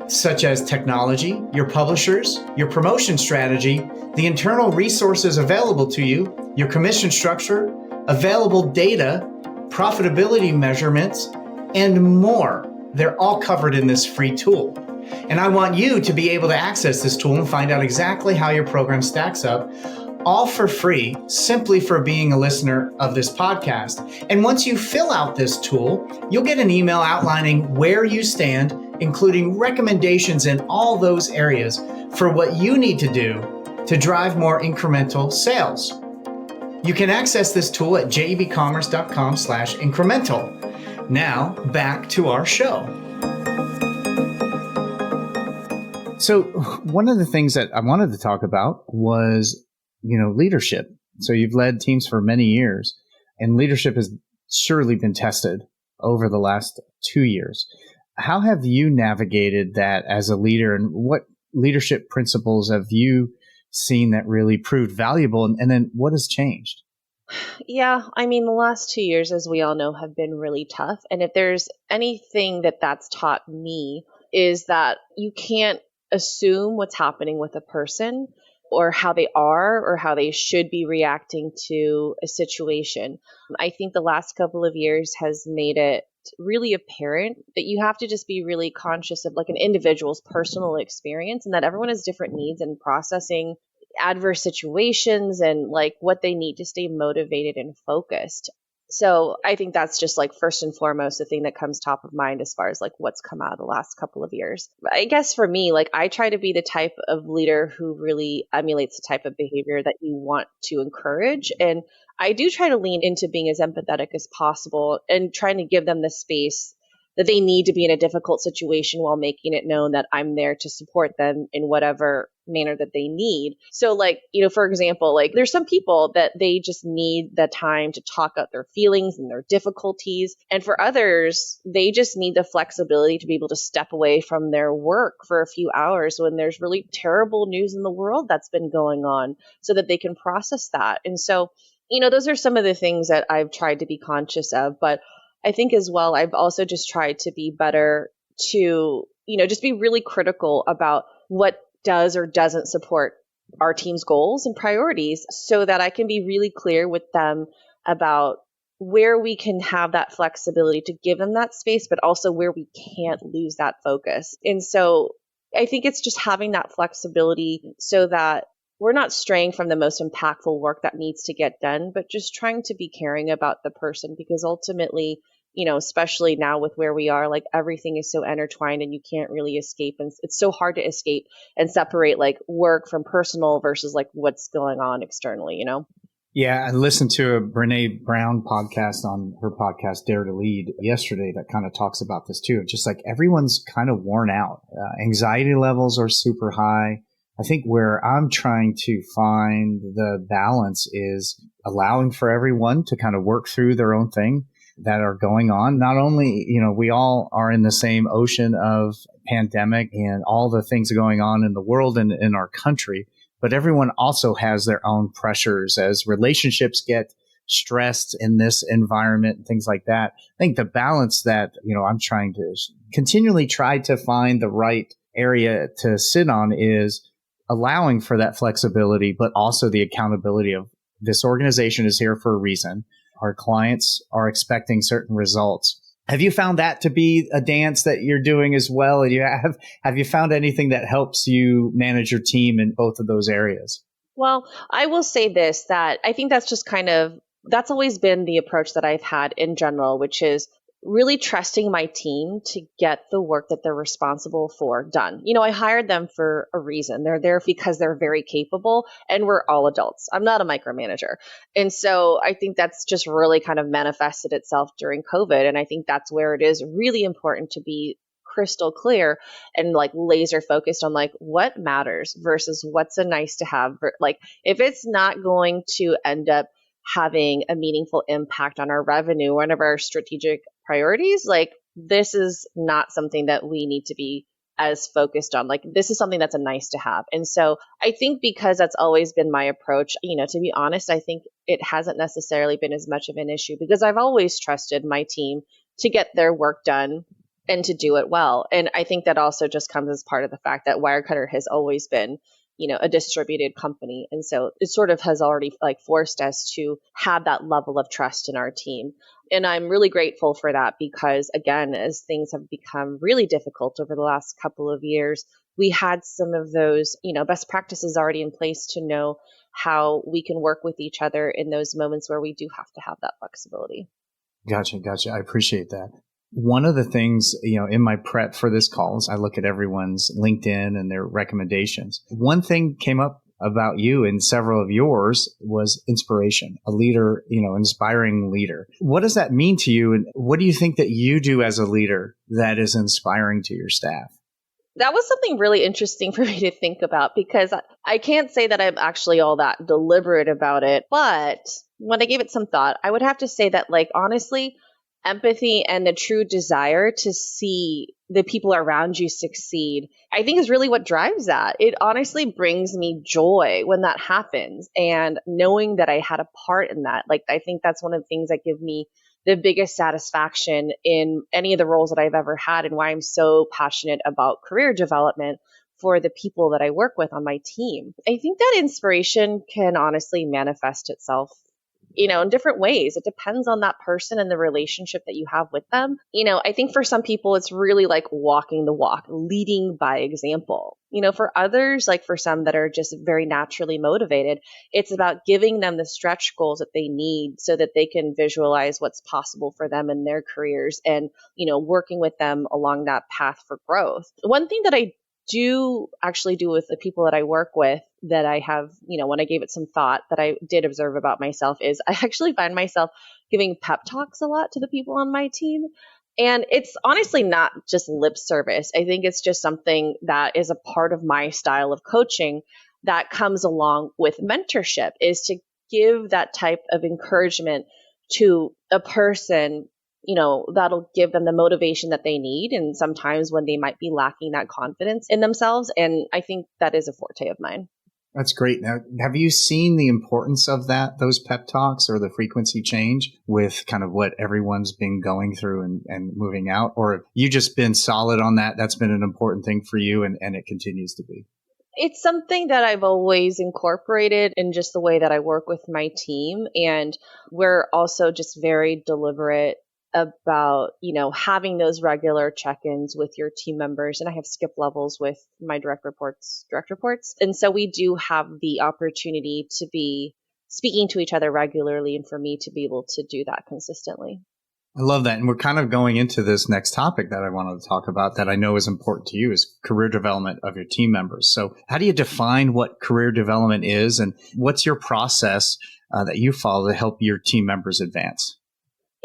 such as technology, your publishers, your promotion strategy, the internal resources available to you, your commission structure, available data, profitability measurements, and more. They're all covered in this free tool. And I want you to be able to access this tool and find out exactly how your program stacks up, all for free, simply for being a listener of this podcast. And once you fill out this tool, you'll get an email outlining where you stand, including recommendations in all those areas for what you need to do to drive more incremental sales. You can access this tool at JEBCommerce.com/incremental. Now, back to our show. So one of the things that I wanted to talk about was leadership. So you've led teams for many years, and leadership has surely been tested over the last 2 years. How have you navigated that as a leader, and what leadership principles have you seen that really proved valuable? And then what has changed? Yeah, I mean, the last 2 years, as we all know, have been really tough. And if there's anything that's taught me is that you can't assume what's happening with a person or how they are or how they should be reacting to a situation. I think the last couple of years has made it really apparent that you have to just be really conscious of like an individual's personal experience and that everyone has different needs in processing adverse situations and like what they need to stay motivated and focused. So I think that's just like first and foremost the thing that comes top of mind as far as like what's come out of the last couple of years. I guess for me, like I try to be the type of leader who really emulates the type of behavior that you want to encourage. And I do try to lean into being as empathetic as possible and trying to give them the space that they need to be in a difficult situation while making it known that I'm there to support them in whatever manner that they need. So like, for example, like there's some people that they just need the time to talk out their feelings and their difficulties. And for others, they just need the flexibility to be able to step away from their work for a few hours when there's really terrible news in the world that's been going on so that they can process that. And so, those are some of the things that I've tried to be conscious of. But I think as well, I've also just tried to be better to, just be really critical about what does or doesn't support our team's goals and priorities so that I can be really clear with them about where we can have that flexibility to give them that space, but also where we can't lose that focus. And so I think it's just having that flexibility so that we're not straying from the most impactful work that needs to get done, but just trying to be caring about the person because ultimately, especially now with where we are, like everything is so intertwined and you can't really escape. And it's so hard to escape and separate like work from personal versus like what's going on externally, Yeah, I listened to a Brene Brown podcast on her podcast, Dare to Lead, yesterday that kind of talks about this too. Just like everyone's kind of worn out. Anxiety levels are super high. I think where I'm trying to find the balance is allowing for everyone to kind of work through their own thing that are going on. Not only, we all are in the same ocean of pandemic and all the things going on in the world and in our country, but everyone also has their own pressures as relationships get stressed in this environment and things like that. I think the balance that, I'm trying to continually try to find the right area to sit on is allowing for that flexibility, but also the accountability of this organization is here for a reason. Our clients are expecting certain results. Have you found that to be a dance that you're doing as well? And have you found anything that helps you manage your team in both of those areas? Well, I will say this, that I think that's just that's always been the approach that I've had in general, which is really trusting my team to get the work that they're responsible for done. I hired them for a reason. They're there because they're very capable, and we're all adults. I'm not a micromanager. And so I think that's just really kind of manifested itself during COVID. And I think that's where it is really important to be crystal clear and like laser focused on like what matters versus what's a nice to have. Like if it's not going to end up having a meaningful impact on our revenue, one of our strategic priorities, like this is not something that we need to be as focused on. Like this is something that's a nice to have. And so I think because that's always been my approach, to be honest, I think it hasn't necessarily been as much of an issue because I've always trusted my team to get their work done and to do it well. And I think that also just comes as part of the fact that Wirecutter has always been a distributed company. And so it sort of has already like forced us to have that level of trust in our team. And I'm really grateful for that because again, as things have become really difficult over the last couple of years, we had some of those, best practices already in place to know how we can work with each other in those moments where we do have to have that flexibility. Gotcha. I appreciate that. One of the things, in my prep for this call is I look at everyone's LinkedIn and their recommendations. One thing came up about you and several of yours was inspiration, a leader, inspiring leader. What does that mean to you? And what do you think that you do as a leader that is inspiring to your staff? That was something really interesting for me to think about because I can't say that I'm actually all that deliberate about it. But when I gave it some thought, I would have to say that like, honestly, empathy and the true desire to see the people around you succeed, I think is really what drives that. It honestly brings me joy when that happens. And knowing that I had a part in that, like, I think that's one of the things that give me the biggest satisfaction in any of the roles that I've ever had and why I'm so passionate about career development for the people that I work with on my team. I think that inspiration can honestly manifest itself in different ways. It depends on that person and the relationship that you have with them. I think for some people, it's really like walking the walk, leading by example. For others, like for some that are just very naturally motivated, it's about giving them the stretch goals that they need so that they can visualize what's possible for them in their careers and, working with them along that path for growth. One thing that I do actually do with the people that I work with that I have, when I gave it some thought that I did observe about myself is I actually find myself giving pep talks a lot to the people on my team. And it's honestly not just lip service. I think it's just something that is a part of my style of coaching that comes along with mentorship is to give that type of encouragement to a person that'll give them the motivation that they need. And sometimes when they might be lacking that confidence in themselves. And I think that is a forte of mine. That's great. Now, have you seen the importance of those pep talks or the frequency change with kind of what everyone's been going through and moving out? Or have you just been solid on that? That's been an important thing for you and it continues to be. It's something that I've always incorporated in just the way that I work with my team. And we're also just very deliberate about, having those regular check-ins with your team members. And I have skip levels with my direct reports. And so we do have the opportunity to be speaking to each other regularly and for me to be able to do that consistently. I love that. And we're kind of going into this next topic that I wanted to talk about that I know is important to you is career development of your team members. So how do you define what career development is and what's your process that you follow to help your team members advance?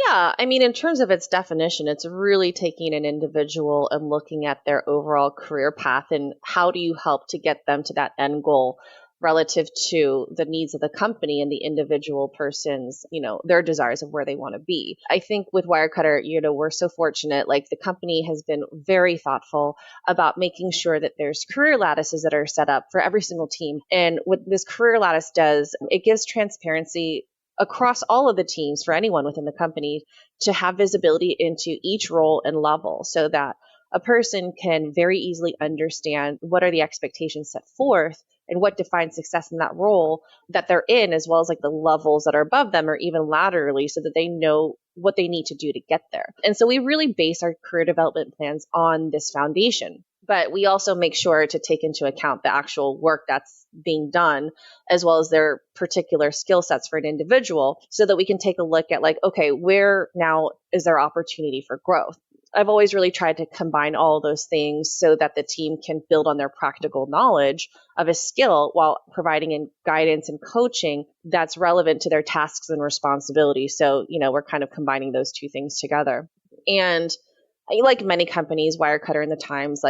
Yeah, I mean, in terms of its definition, it's really taking an individual and looking at their overall career path and how do you help to get them to that end goal relative to the needs of the company and the individual person's, their desires of where they want to be. I think with Wirecutter, we're so fortunate, like the company has been very thoughtful about making sure that there's career lattices that are set up for every single team. And what this career lattice does, it gives transparency across all of the teams for anyone within the company to have visibility into each role and level so that a person can very easily understand what are the expectations set forth and what defines success in that role that they're in, as well as like the levels that are above them or even laterally so that they know what they need to do to get there. And so we really base our career development plans on this foundation. But we also make sure to take into account the actual work that's being done, as well as their particular skill sets for an individual, so that we can take a look at like, okay, where now is there opportunity for growth? I've always really tried to combine all of those things so that the team can build on their practical knowledge of a skill while providing in guidance and coaching that's relevant to their tasks and responsibilities. So, we're kind of combining those two things together. And like many companies, Wirecutter and the Times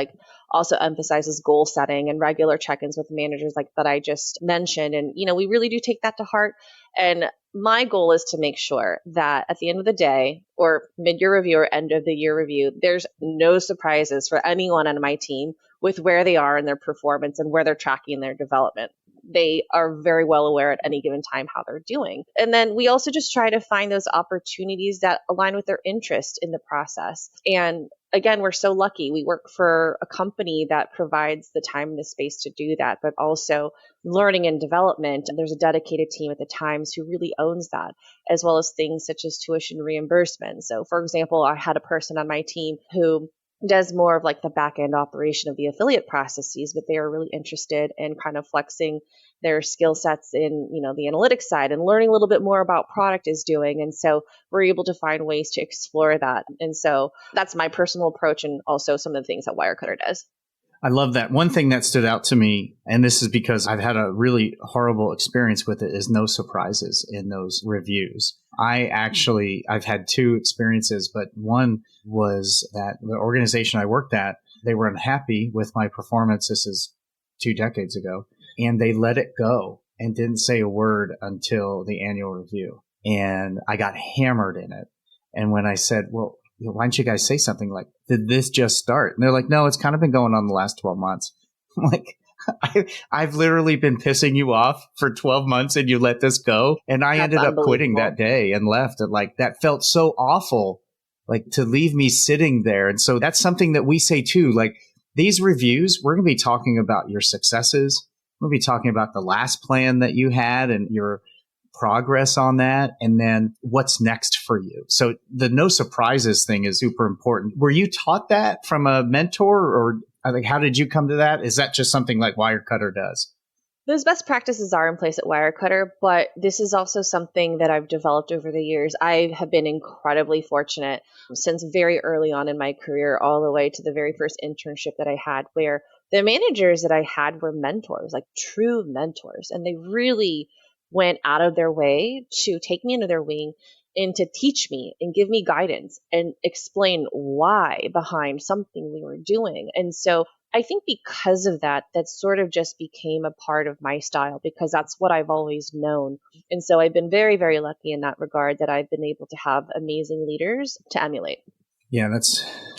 also emphasizes goal setting and regular check-ins with managers like that I just mentioned. And, we really do take that to heart. And my goal is to make sure that at the end of the day or mid-year review or end of the year review, there's no surprises for anyone on my team with where they are in their performance and where they're tracking their development. They are very well aware at any given time how they're doing. And then we also just try to find those opportunities that align with their interest in the process. And again, we're so lucky. We work for a company that provides the time and the space to do that, but also learning and development. And there's a dedicated team at the Times who really owns that, as well as things such as tuition reimbursement. So for example, I had a person on my team who does more of like the back end operation of the affiliate processes, but they are really interested in kind of flexing their skill sets in, the analytics side and learning a little bit more about product is doing. And so we're able to find ways to explore that. And so that's my personal approach and also some of the things that Wirecutter does. I love that. One thing that stood out to me, and this is because I've had a really horrible experience with it, is no surprises in those reviews. I've had two experiences, but one was that the organization I worked at, they were unhappy with my performance. This is 2 decades ago. And they let it go and didn't say a word until the annual review. And I got hammered in it. And when I said, well, why don't you guys say something like, did this just start? And they're like, no, it's kind of been going on the last 12 months. I'm like, I've literally been pissing you off for 12 months and you let this go. And I ended up quitting that day and left. And that felt so awful, to leave me sitting there. And so that's something that we say too, these reviews, we're going to be talking about your successes. We're going to be talking about the last plan that you had and your progress on that, and then what's next for you. So the no surprises thing is super important. Were you taught that from a mentor, or how did you come to that? Is that just something like Wirecutter does? Those best practices are in place at Wirecutter, but this is also something that I've developed over the years. I have been incredibly fortunate since very early on in my career, all the way to the very first internship that I had, where the managers that I had were mentors, true mentors, and they really went out of their way to take me under their wing and to teach me and give me guidance and explain why behind something we were doing. And so I think because of that, that sort of just became a part of my style because that's what I've always known. And so I've been very, very lucky in that regard that I've been able to have amazing leaders to emulate. Yeah,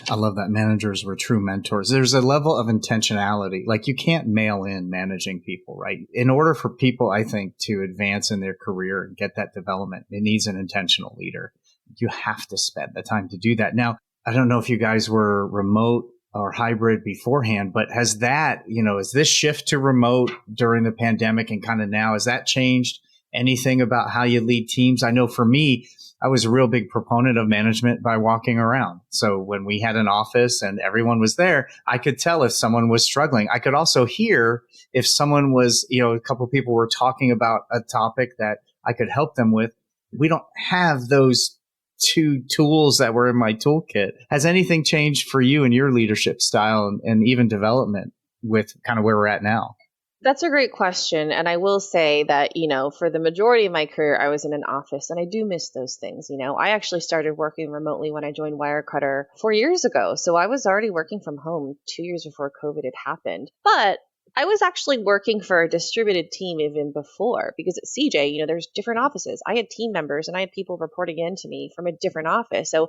I love that. Managers were true mentors. There's a level of intentionality. You can't mail in managing people, right? In order for people, I think, to advance in their career and get that development, it needs an intentional leader. You have to spend the time to do that. Now, I don't know if you guys were remote or hybrid beforehand, but has that, is this shift to remote during the pandemic and kind of now, has that changed anything about how you lead teams? I know for me, I was a real big proponent of management by walking around. So when we had an office and everyone was there, I could tell if someone was struggling. I could also hear if someone was, a couple of people were talking about a topic that I could help them with. We don't have those two tools that were in my toolkit. Has anything changed for you in your leadership style and even development with kind of where we're at now? That's a great question. And I will say that, for the majority of my career, I was in an office and I do miss those things. I actually started working remotely when I joined Wirecutter 4 years ago. So I was already working from home 2 years before COVID had happened. But I was actually working for a distributed team even before, because at CJ, there's different offices. I had team members and I had people reporting in to me from a different office. So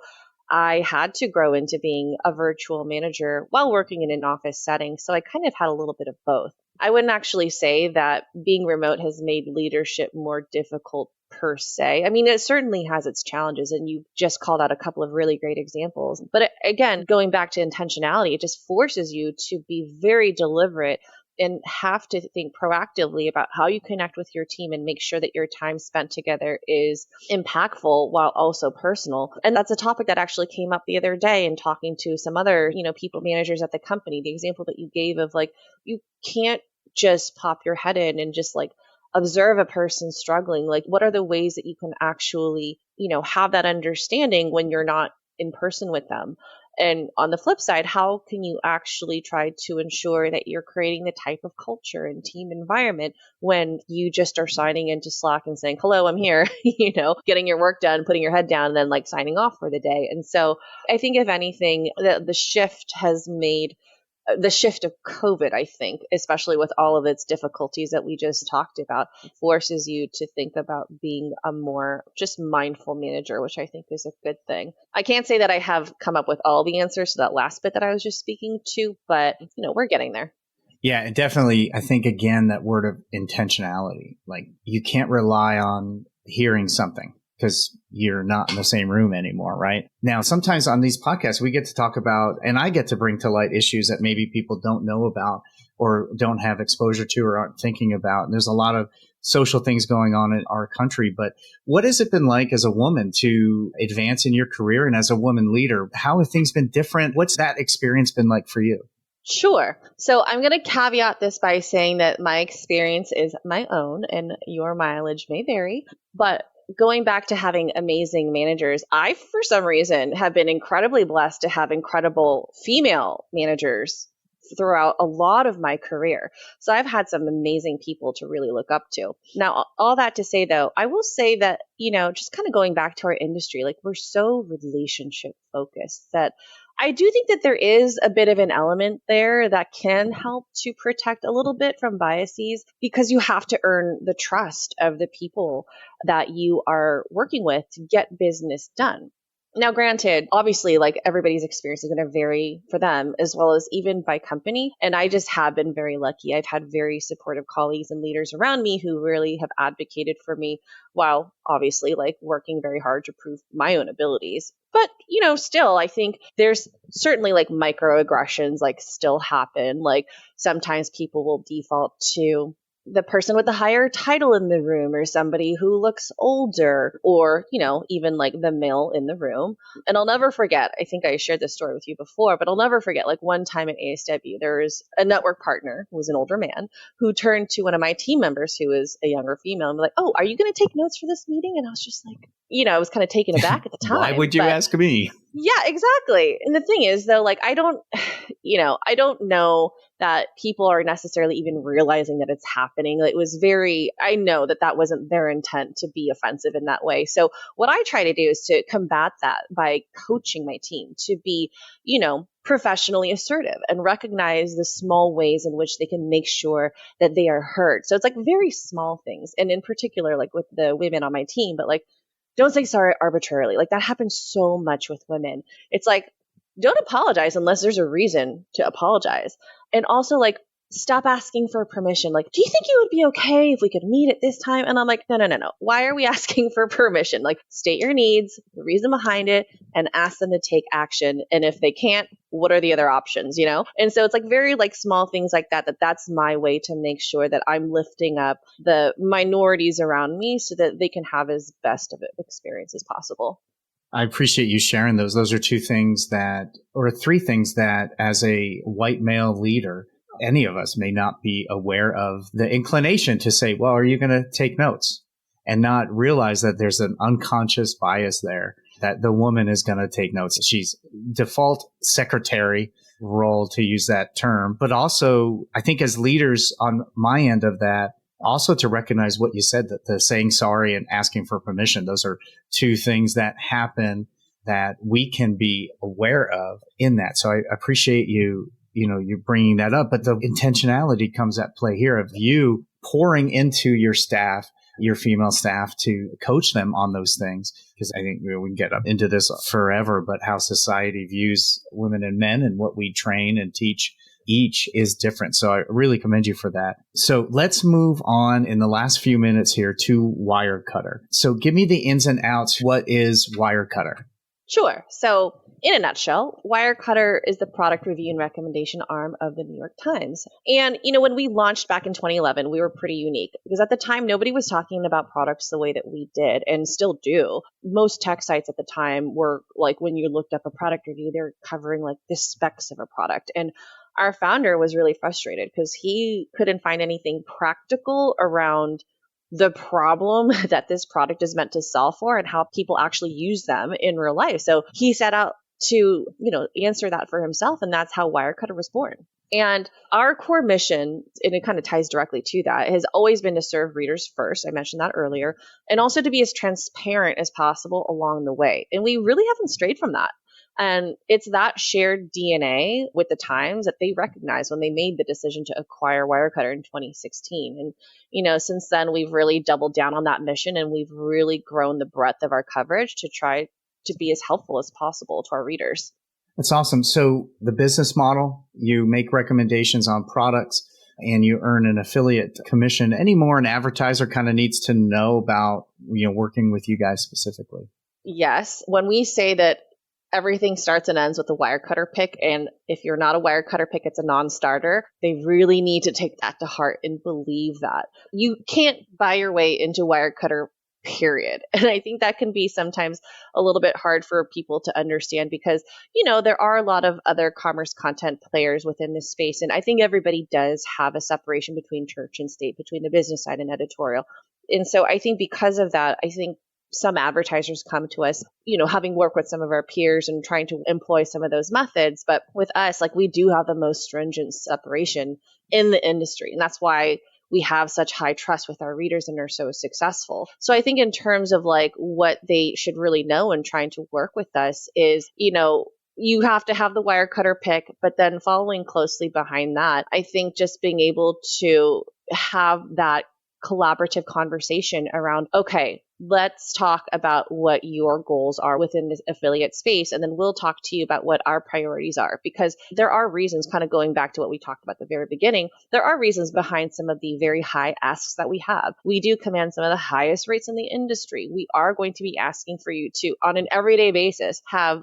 I had to grow into being a virtual manager while working in an office setting. So I kind of had a little bit of both. I wouldn't actually say that being remote has made leadership more difficult per se. I mean, it certainly has its challenges, and you just called out a couple of really great examples. But again, going back to intentionality, it just forces you to be very deliberate and have to think proactively about how you connect with your team and make sure that your time spent together is impactful while also personal. And that's a topic that actually came up the other day in talking to some other, people managers at the company. The example that you gave of you can't just pop your head in and just observe a person struggling. What are the ways that you can actually, have that understanding when you're not in person with them? And on the flip side, how can you actually try to ensure that you're creating the type of culture and team environment when you just are signing into Slack and saying, hello, I'm here, getting your work done, putting your head down, and then signing off for the day. And so I think if anything, the shift has made the shift of COVID, I think, especially with all of its difficulties that we just talked about, forces you to think about being a more just mindful manager, which I think is a good thing. I can't say that I have come up with all the answers to that last bit that I was just speaking to, but we're getting there. Yeah, and definitely, I think, again, that word of intentionality, you can't rely on hearing something because you're not in the same room anymore, right? Now, sometimes on these podcasts, we get to talk about, and I get to bring to light issues that maybe people don't know about or don't have exposure to or aren't thinking about. And there's a lot of social things going on in our country. But what has it been like as a woman to advance in your career and as a woman leader? How have things been different? What's that experience been like for you? Sure. So I'm going to caveat this by saying that my experience is my own and your mileage may vary. But going back to having amazing managers, I, for some reason, have been incredibly blessed to have incredible female managers throughout a lot of my career. So I've had some amazing people to really look up to. Now, all that to say, though, I will say that, just kind of going back to our industry, we're so relationship focused that I do think that there is a bit of an element there that can help to protect a little bit from biases, because you have to earn the trust of the people that you are working with to get business done. Now, granted, obviously, everybody's experience is going to vary for them as well as even by company. And I just have been very lucky. I've had very supportive colleagues and leaders around me who really have advocated for me while obviously working very hard to prove my own abilities. But, still, I think there's certainly microaggressions still happen. Sometimes people will default to the person with the higher title in the room or somebody who looks older or, even the male in the room. And I'll never forget, I think I shared this story with you before, but I'll never forget, one time at ASW, there was a network partner who was an older man who turned to one of my team members who was a younger female and be like, oh, are you going to take notes for this meeting? And I was just I was kind of taken aback at the time. Why would you ask me? Yeah, exactly. And the thing is, though, I don't know that people are necessarily even realizing that it's happening. It was I know that wasn't their intent to be offensive in that way. So what I try to do is to combat that by coaching my team to be, professionally assertive and recognize the small ways in which they can make sure that they are heard. So it's very small things. And in particular, with the women on my team, but don't say sorry arbitrarily. That happens so much with women. It's don't apologize unless there's a reason to apologize. And also stop asking for permission. Do you think it would be okay if we could meet at this time? And I'm no. Why are we asking for permission? State your needs, the reason behind it, and ask them to take action. And if they can't, what are the other options, And so it's very small things like that, that's my way to make sure that I'm lifting up the minorities around me so that they can have as best of an experience as possible. I appreciate you sharing those. Those are three things that as a white male leader, any of us may not be aware of the inclination to say, well, are you going to take notes? And not realize that there's an unconscious bias there, that the woman is going to take notes. She's default secretary role, to use that term. But also, I think as leaders on my end of that, also to recognize what you said, that the saying sorry and asking for permission, those are two things that happen that we can be aware of in that. So I appreciate you bringing that up. But the intentionality comes at play here of you pouring into your staff, your female staff, to coach them on those things. Because I think we can get up into this forever, but how society views women and men and what we train and teach each is different. So I really commend you for that. So let's move on in the last few minutes here to Wirecutter. So give me the ins and outs. What is Wirecutter? Sure. So in a nutshell, Wirecutter is the product review and recommendation arm of the New York Times. And, when we launched back in 2011, we were pretty unique because at the time, nobody was talking about products the way that we did and still do. Most tech sites at the time were like, when you looked up a product review, they're covering like the specs of a product. And our founder was really frustrated because he couldn't find anything practical around the problem that this product is meant to solve for and how people actually use them in real life. So he set out to, answer that for himself. And that's how Wirecutter was born. And our core mission, and it kind of ties directly to that, has always been to serve readers first. I mentioned that earlier, and also to be as transparent as possible along the way. And we really haven't strayed from that. And it's that shared DNA with the Times that they recognized when they made the decision to acquire Wirecutter in 2016. And, since then, we've really doubled down on that mission, and we've really grown the breadth of our coverage to try to be as helpful as possible to our readers. That's awesome. So the business model, you make recommendations on products and you earn an affiliate commission. Any more an advertiser kind of needs to know about, working with you guys specifically? Yes. When we say that everything starts and ends with a Wirecutter pick, and if you're not a Wirecutter pick, it's a non-starter, they really need to take that to heart and believe that. You can't buy your way into Wirecutter, period. And I think that can be sometimes a little bit hard for people to understand because, there are a lot of other commerce content players within this space. And I think everybody does have a separation between church and state, between the business side and editorial. And so I think because of that, I think some advertisers come to us, having worked with some of our peers and trying to employ some of those methods. But with us, we do have the most stringent separation in the industry. And that's why we have such high trust with our readers and are so successful. So I think in terms of what they should really know and trying to work with us is, you have to have the Wirecutter pick, but then following closely behind that, I think just being able to have that collaborative conversation around, okay, let's talk about what your goals are within this affiliate space. And then we'll talk to you about what our priorities are, because there are reasons, kind of going back to what we talked about at the very beginning, there are reasons behind some of the very high asks that we have. We do command some of the highest rates in the industry. We are going to be asking for you to, on an everyday basis, have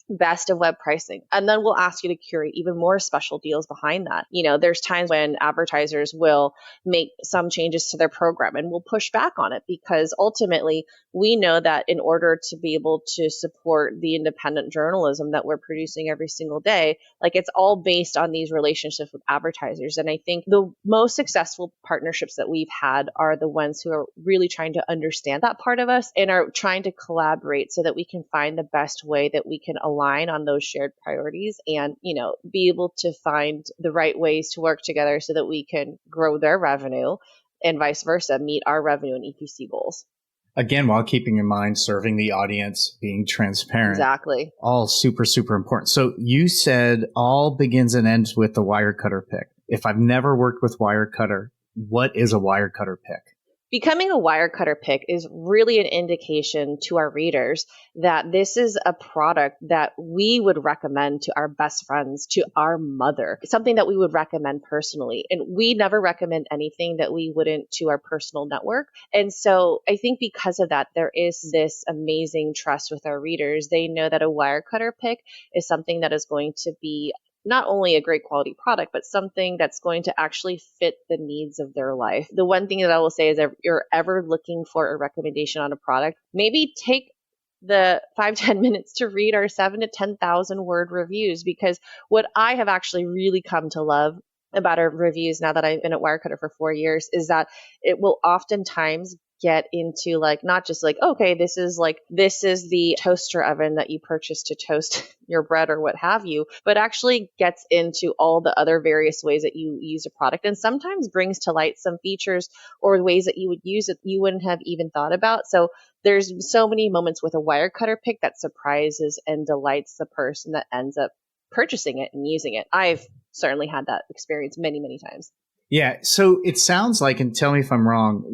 best of web pricing. And then we'll ask you to curate even more special deals behind that. There's times when advertisers will make some changes to their program and we'll push back on it because ultimately we know that in order to be able to support the independent journalism that we're producing every single day, it's all based on these relationships with advertisers. And I think the most successful partnerships that we've had are the ones who are really trying to understand that part of us and are trying to collaborate so that we can find the best way that we can align on those shared priorities and, be able to find the right ways to work together so that we can grow their revenue and vice versa, meet our revenue and EPC goals. Again, while keeping in mind serving the audience, being transparent. Exactly. All super, super important. So you said all begins and ends with the Wirecutter pick. If I've never worked with Wirecutter, what is a Wirecutter pick? Becoming a Wirecutter pick is really an indication to our readers that this is a product that we would recommend to our best friends, to our mother, something that we would recommend personally. And we never recommend anything that we wouldn't to our personal network. And so I think because of that, there is this amazing trust with our readers. They know that a Wirecutter pick is something that is going to be not only a great quality product, but something that's going to actually fit the needs of their life. The one thing that I will say is if you're ever looking for a recommendation on a product, maybe take the 5-10 minutes to read our 7,000 to 10,000 word reviews, because what I have actually really come to love about our reviews now that I've been at Wirecutter for 4 years is that it will oftentimes get into like, not just like, okay, this is the toaster oven that you purchased to toast your bread or what have you, but actually gets into all the other various ways that you use a product, and sometimes brings to light some features or ways that you would use it you wouldn't have even thought about. So there's so many moments with a Wirecutter pick that surprises and delights the person that ends up purchasing it and using it. I've certainly had that experience many, many times. Yeah. So it sounds like, and tell me if I'm wrong,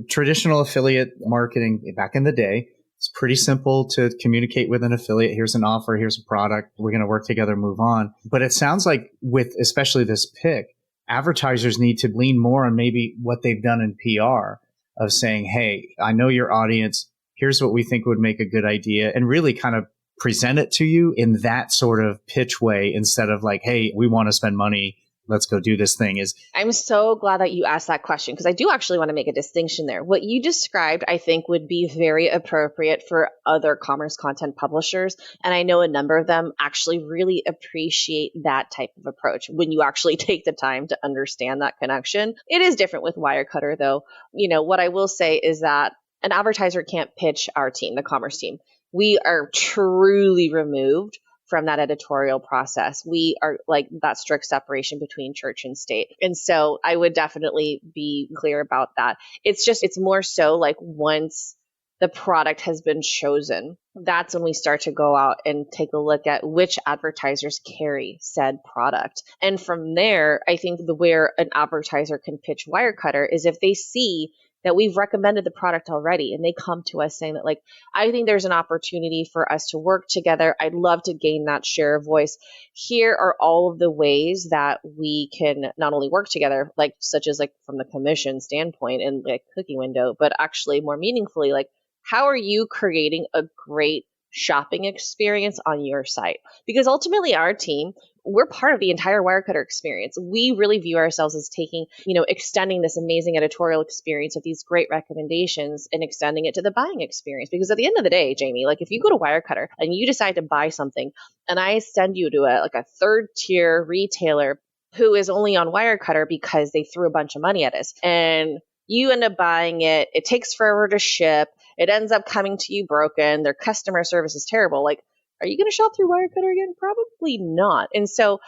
traditional affiliate marketing back in the day, it's pretty simple to communicate with an affiliate. Here's an offer. Here's a product. We're going to work together, move on. But it sounds like with especially this pick, advertisers need to lean more on maybe what they've done in PR of saying, hey, I know your audience. Here's what we think would make a good idea, and really kind of present it to you in that sort of pitch way instead of like, hey, we want to spend money. Let's go do this thing. I'm so glad that you asked that question, because I do actually want to make a distinction there. What you described, I think, would be very appropriate for other commerce content publishers. And I know a number of them actually really appreciate that type of approach when you actually take the time to understand that connection. It is different with Wirecutter, though. What I will say is that an advertiser can't pitch our team, the commerce team. We are truly removed from that editorial process. We are like that strict separation between church and state. And so I would definitely be clear about that. It's more so like once the product has been chosen, that's when we start to go out and take a look at which advertisers carry said product. And from there, I think where an advertiser can pitch Wirecutter is if they see that we've recommended the product already and they come to us saying that, like, I think there's an opportunity for us to work together. I'd love to gain that share of voice. Here are all of the ways that we can not only work together, like such as like from the commission standpoint and like cookie window, but actually more meaningfully, like how are you creating a great shopping experience on your site? Because ultimately our team, we're part of the entire Wirecutter experience. We really view ourselves as taking, extending this amazing editorial experience with these great recommendations and extending it to the buying experience. Because at the end of the day, Jamie, like if you go to Wirecutter and you decide to buy something and I send you to a third tier retailer who is only on Wirecutter because they threw a bunch of money at us and you end up buying it, it takes forever to ship, it ends up coming to you broken, their customer service is terrible. Like, are you going to shop through Wirecutter again? Probably not. And so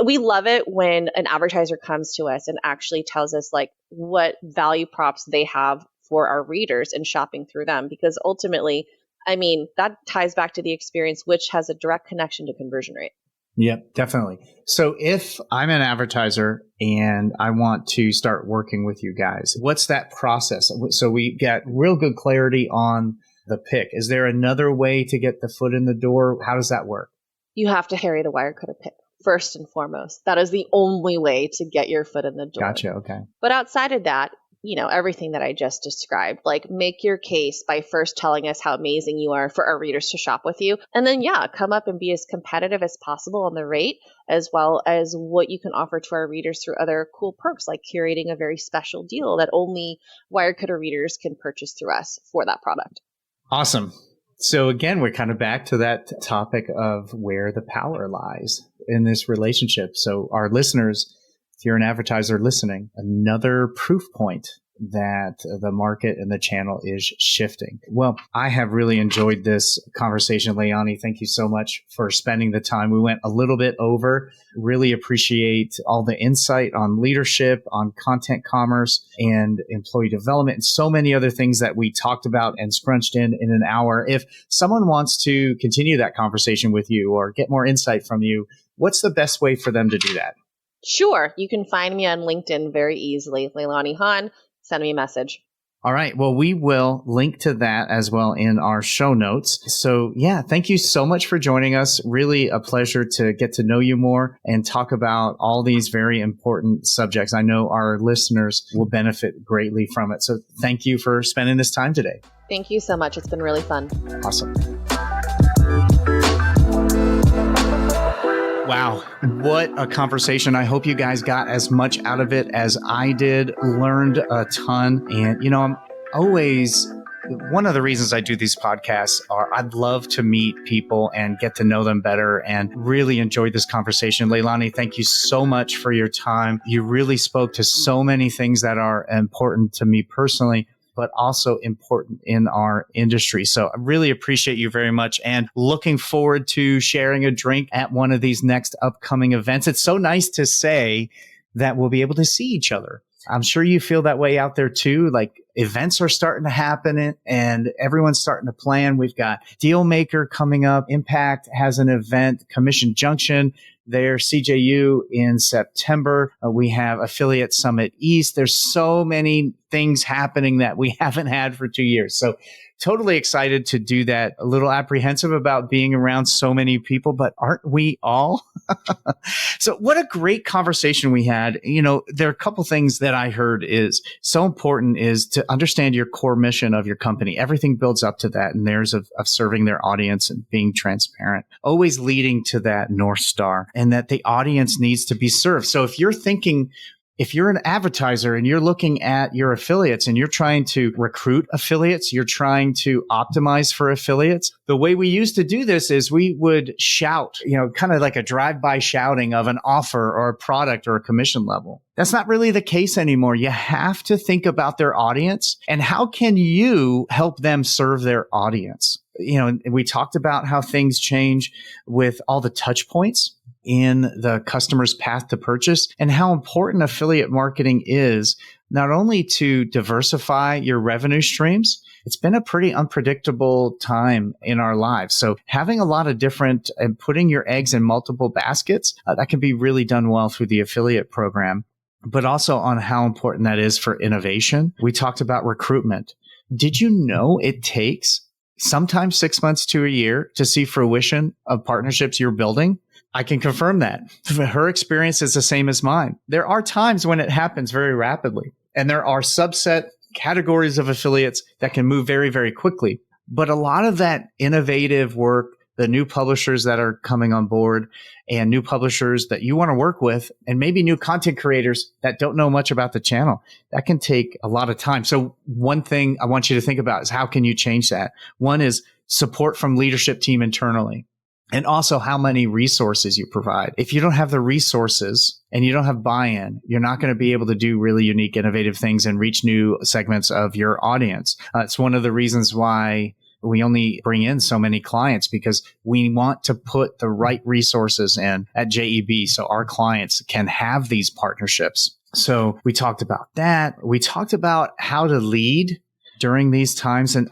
we love it when an advertiser comes to us and actually tells us like what value props they have for our readers and shopping through them. Because ultimately, I mean, that ties back to the experience, which has a direct connection to conversion rate. Yep, definitely. So if I'm an advertiser and I want to start working with you guys, what's that process? So we got real good clarity on the pick. Is there another way to get the foot in the door? How does that work? You have to carry the Wirecutter pick first and foremost. That is the only way to get your foot in the door. Gotcha. Okay. But outside of that, everything that I just described, like make your case by first telling us how amazing you are for our readers to shop with you. And then, come up and be as competitive as possible on the rate, as well as what you can offer to our readers through other cool perks, like curating a very special deal that only Wirecutter readers can purchase through us for that product. Awesome. So again, we're kind of back to that topic of where the power lies in this relationship. So our listeners, if you're an advertiser listening, another proof point that the market and the channel is shifting. Well, I have really enjoyed this conversation, Leilani. Thank you so much for spending the time. We went a little bit over. Really appreciate all the insight on leadership, on content commerce, and employee development, and so many other things that we talked about and scrunched in an hour. If someone wants to continue that conversation with you or get more insight from you, what's the best way for them to do that? Sure. You can find me on LinkedIn very easily. Leilani Han, send me a message. All right. Well, we will link to that as well in our show notes. So thank you so much for joining us. Really a pleasure to get to know you more and talk about all these very important subjects. I know our listeners will benefit greatly from it. So thank you for spending this time today. Thank you so much. It's been really fun. Awesome. Wow. What a conversation. I hope you guys got as much out of it as I did, learned a ton. And, I'm always, one of the reasons I do these podcasts are I'd love to meet people and get to know them better, and really enjoyed this conversation. Leilani, thank you so much for your time. You really spoke to so many things that are important to me personally. but also important in our industry. So I really appreciate you very much and looking forward to sharing a drink at one of these next upcoming events. It's so nice to say that we'll be able to see each other. I'm sure you feel that way out there too. Like events are starting to happen and everyone's starting to plan. We've got Dealmaker coming up. Impact has an event, Commission Junction. There, CJU in September. We have Affiliate Summit East. There's so many things happening that we haven't had for 2 years. So totally excited to do that. A little apprehensive about being around so many people, but aren't we all? So what a great conversation we had. You know, there are a couple things that I heard is so important is to understand your core mission of your company. Everything builds up to that. And there's of serving their audience and being transparent, always leading to that North Star and that the audience needs to be served. So if you're an advertiser and you're looking at your affiliates and you're trying to recruit affiliates, you're trying to optimize for affiliates, the way we used to do this is we would shout, kind of like a drive-by shouting of an offer or a product or a commission level. That's not really the case anymore. You have to think about their audience and how can you help them serve their audience? We talked about how things change with all the touch points in the customer's path to purchase and how important affiliate marketing is not only to diversify your revenue streams. It's been a pretty unpredictable time in our lives. So having a lot of different and putting your eggs in multiple baskets, that can be really done well through the affiliate program, but also on how important that is for innovation. We talked about recruitment. Did you know it takes sometimes 6 months to a year to see fruition of partnerships you're building? I can confirm that. Her experience is the same as mine. There are times when it happens very rapidly, and there are subset categories of affiliates that can move very, very quickly. But a lot of that innovative work, the new publishers that are coming on board and new publishers that you want to work with, and maybe new content creators that don't know much about the channel, that can take a lot of time. So one thing I want you to think about is how can you change that? One is support from leadership team internally. And also how many resources you provide. If you don't have the resources and you don't have buy-in, you're not going to be able to do really unique, innovative things and reach new segments of your audience. It's one of the reasons why we only bring in so many clients because we want to put the right resources in at JEB so our clients can have these partnerships. So we talked about that. We talked about how to lead during these times. And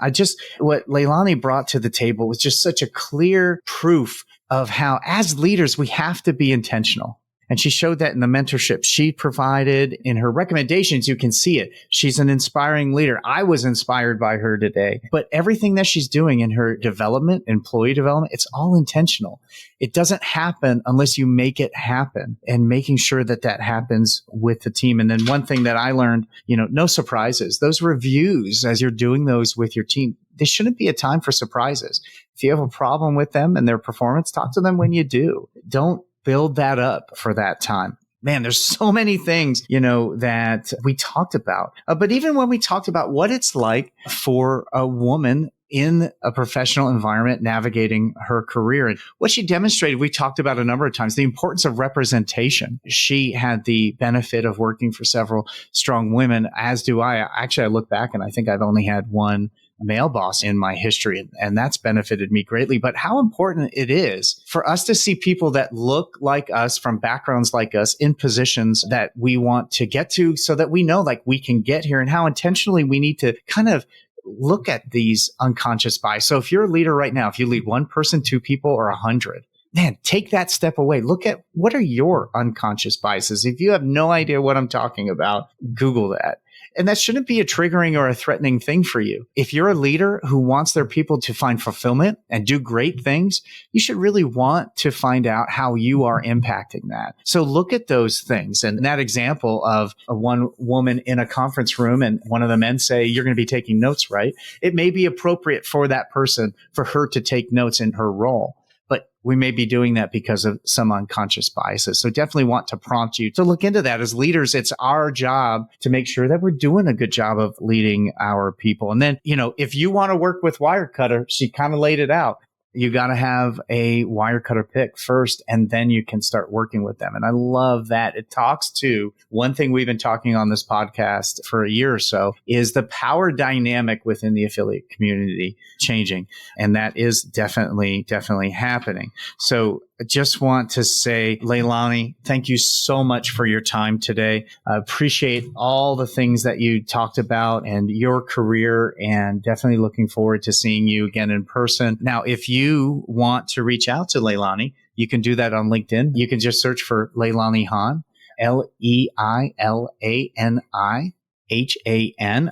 what Leilani brought to the table was just such a clear proof of how, as leaders, we have to be intentional. And she showed that in the mentorship she provided. In her recommendations, you can see it. She's an inspiring leader. I was inspired by her today. But everything that she's doing in her development, employee development, it's all intentional. It doesn't happen unless you make it happen, and making sure that that happens with the team. And then one thing that I learned, no surprises. Those reviews, as you're doing those with your team, there shouldn't be a time for surprises. If you have a problem with them and their performance, talk to them when you do. Don't build that up for that time. Man, there's so many things, that we talked about. But even when we talked about what it's like for a woman in a professional environment navigating her career and what she demonstrated, we talked about a number of times, the importance of representation. She had the benefit of working for several strong women, as do I. Actually, I look back and I think I've only had one male boss in my history, and that's benefited me greatly. But how important it is for us to see people that look like us, from backgrounds like us, in positions that we want to get to, so that we know like we can get here, and how intentionally we need to kind of look at these unconscious bias. So if you're a leader right now, if you lead one person, two people, or 100, man, take that step away. Look at what are your unconscious biases. If you have no idea what I'm talking about, Google that. And that shouldn't be a triggering or a threatening thing for you. If you're a leader who wants their people to find fulfillment and do great things, you should really want to find out how you are impacting that. So look at those things. And that example of one woman in a conference room and one of the men say, you're going to be taking notes, right? It may be appropriate for that person, for her to take notes in her role. But we may be doing that because of some unconscious biases. So definitely want to prompt you to look into that. As leaders, it's our job to make sure that we're doing a good job of leading our people. And then, if you want to work with Wirecutter, she kind of laid it out. you got to have a Wirecutter pick first, and then you can start working with them. And I love that. It talks to one thing we've been talking on this podcast for a year or so is the power dynamic within the affiliate community changing. And that is definitely happening. So I just want to say, Leilani, thank you so much for your time today. I appreciate all the things that you talked about and your career, and definitely looking forward to seeing you again in person. Now, if you want to reach out to Leilani, you can do that on LinkedIn. You can just search for Leilani Han, LeilaniHan.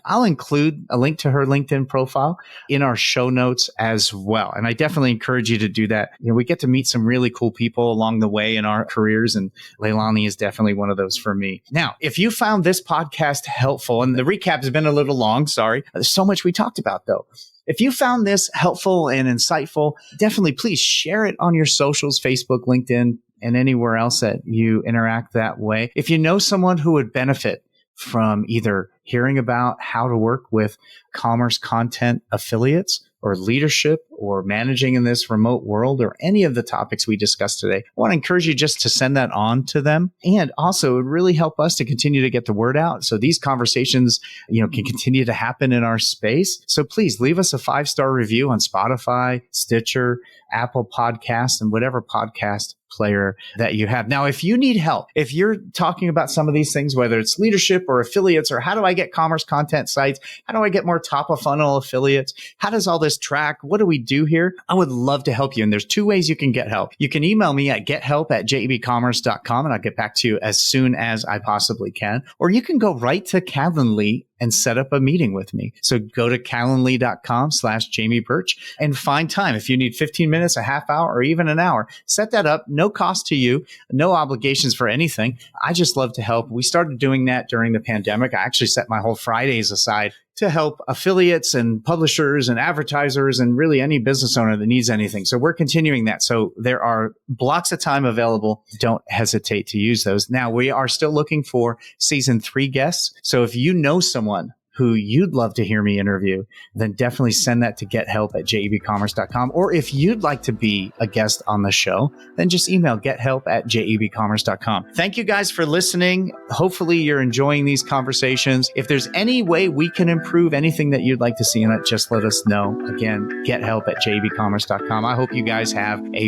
I'll include a link to her LinkedIn profile in our show notes as well. And I definitely encourage you to do that. We get to meet some really cool people along the way in our careers, and Leilani is definitely one of those for me. Now, if you found this podcast helpful, and the recap has been a little long, sorry, there's so much we talked about though. If you found this helpful and insightful, definitely please share it on your socials, Facebook, LinkedIn, and anywhere else that you interact that way. If you know someone who would benefit from either hearing about how to work with commerce content affiliates or leadership or managing in this remote world or any of the topics we discussed today, I want to encourage you just to send that on to them. And also, it would really help us to continue to get the word out so these conversations, can continue to happen in our space. So please leave us a 5-star review on Spotify, Stitcher, Apple Podcasts, and whatever podcast player that you have. Now, if you need help, if you're talking about some of these things, whether it's leadership or affiliates, or how do I get commerce content sites? How do I get more top of funnel affiliates? How does all this track? What do we do here? I would love to help you. And there's 2 ways you can get help. You can email me at gethelp@JEBCommerce.com, and I'll get back to you as soon as I possibly can. Or you can go right to Calendly and set up a meeting with me. So go to calendly.com/Jamie Birch and find time. If you need 15 minutes, a half hour, or even an hour, set that up. No cost to you, no obligations for anything. I just love to help. We started doing that during the pandemic. I actually set my whole Fridays aside to help affiliates and publishers and advertisers and really any business owner that needs anything. So we're continuing that. So there are blocks of time available. Don't hesitate to use those. Now, we are still looking for season 3 guests. So if you know someone who you'd love to hear me interview, then definitely send that to gethelp@JEBCommerce.com. Or if you'd like to be a guest on the show, then just email gethelp@JEBCommerce.com. Thank you guys for listening. Hopefully you're enjoying these conversations. If there's any way we can improve anything that you'd like to see in it, just let us know. Again, gethelp@JEBCommerce.com. I hope you guys have a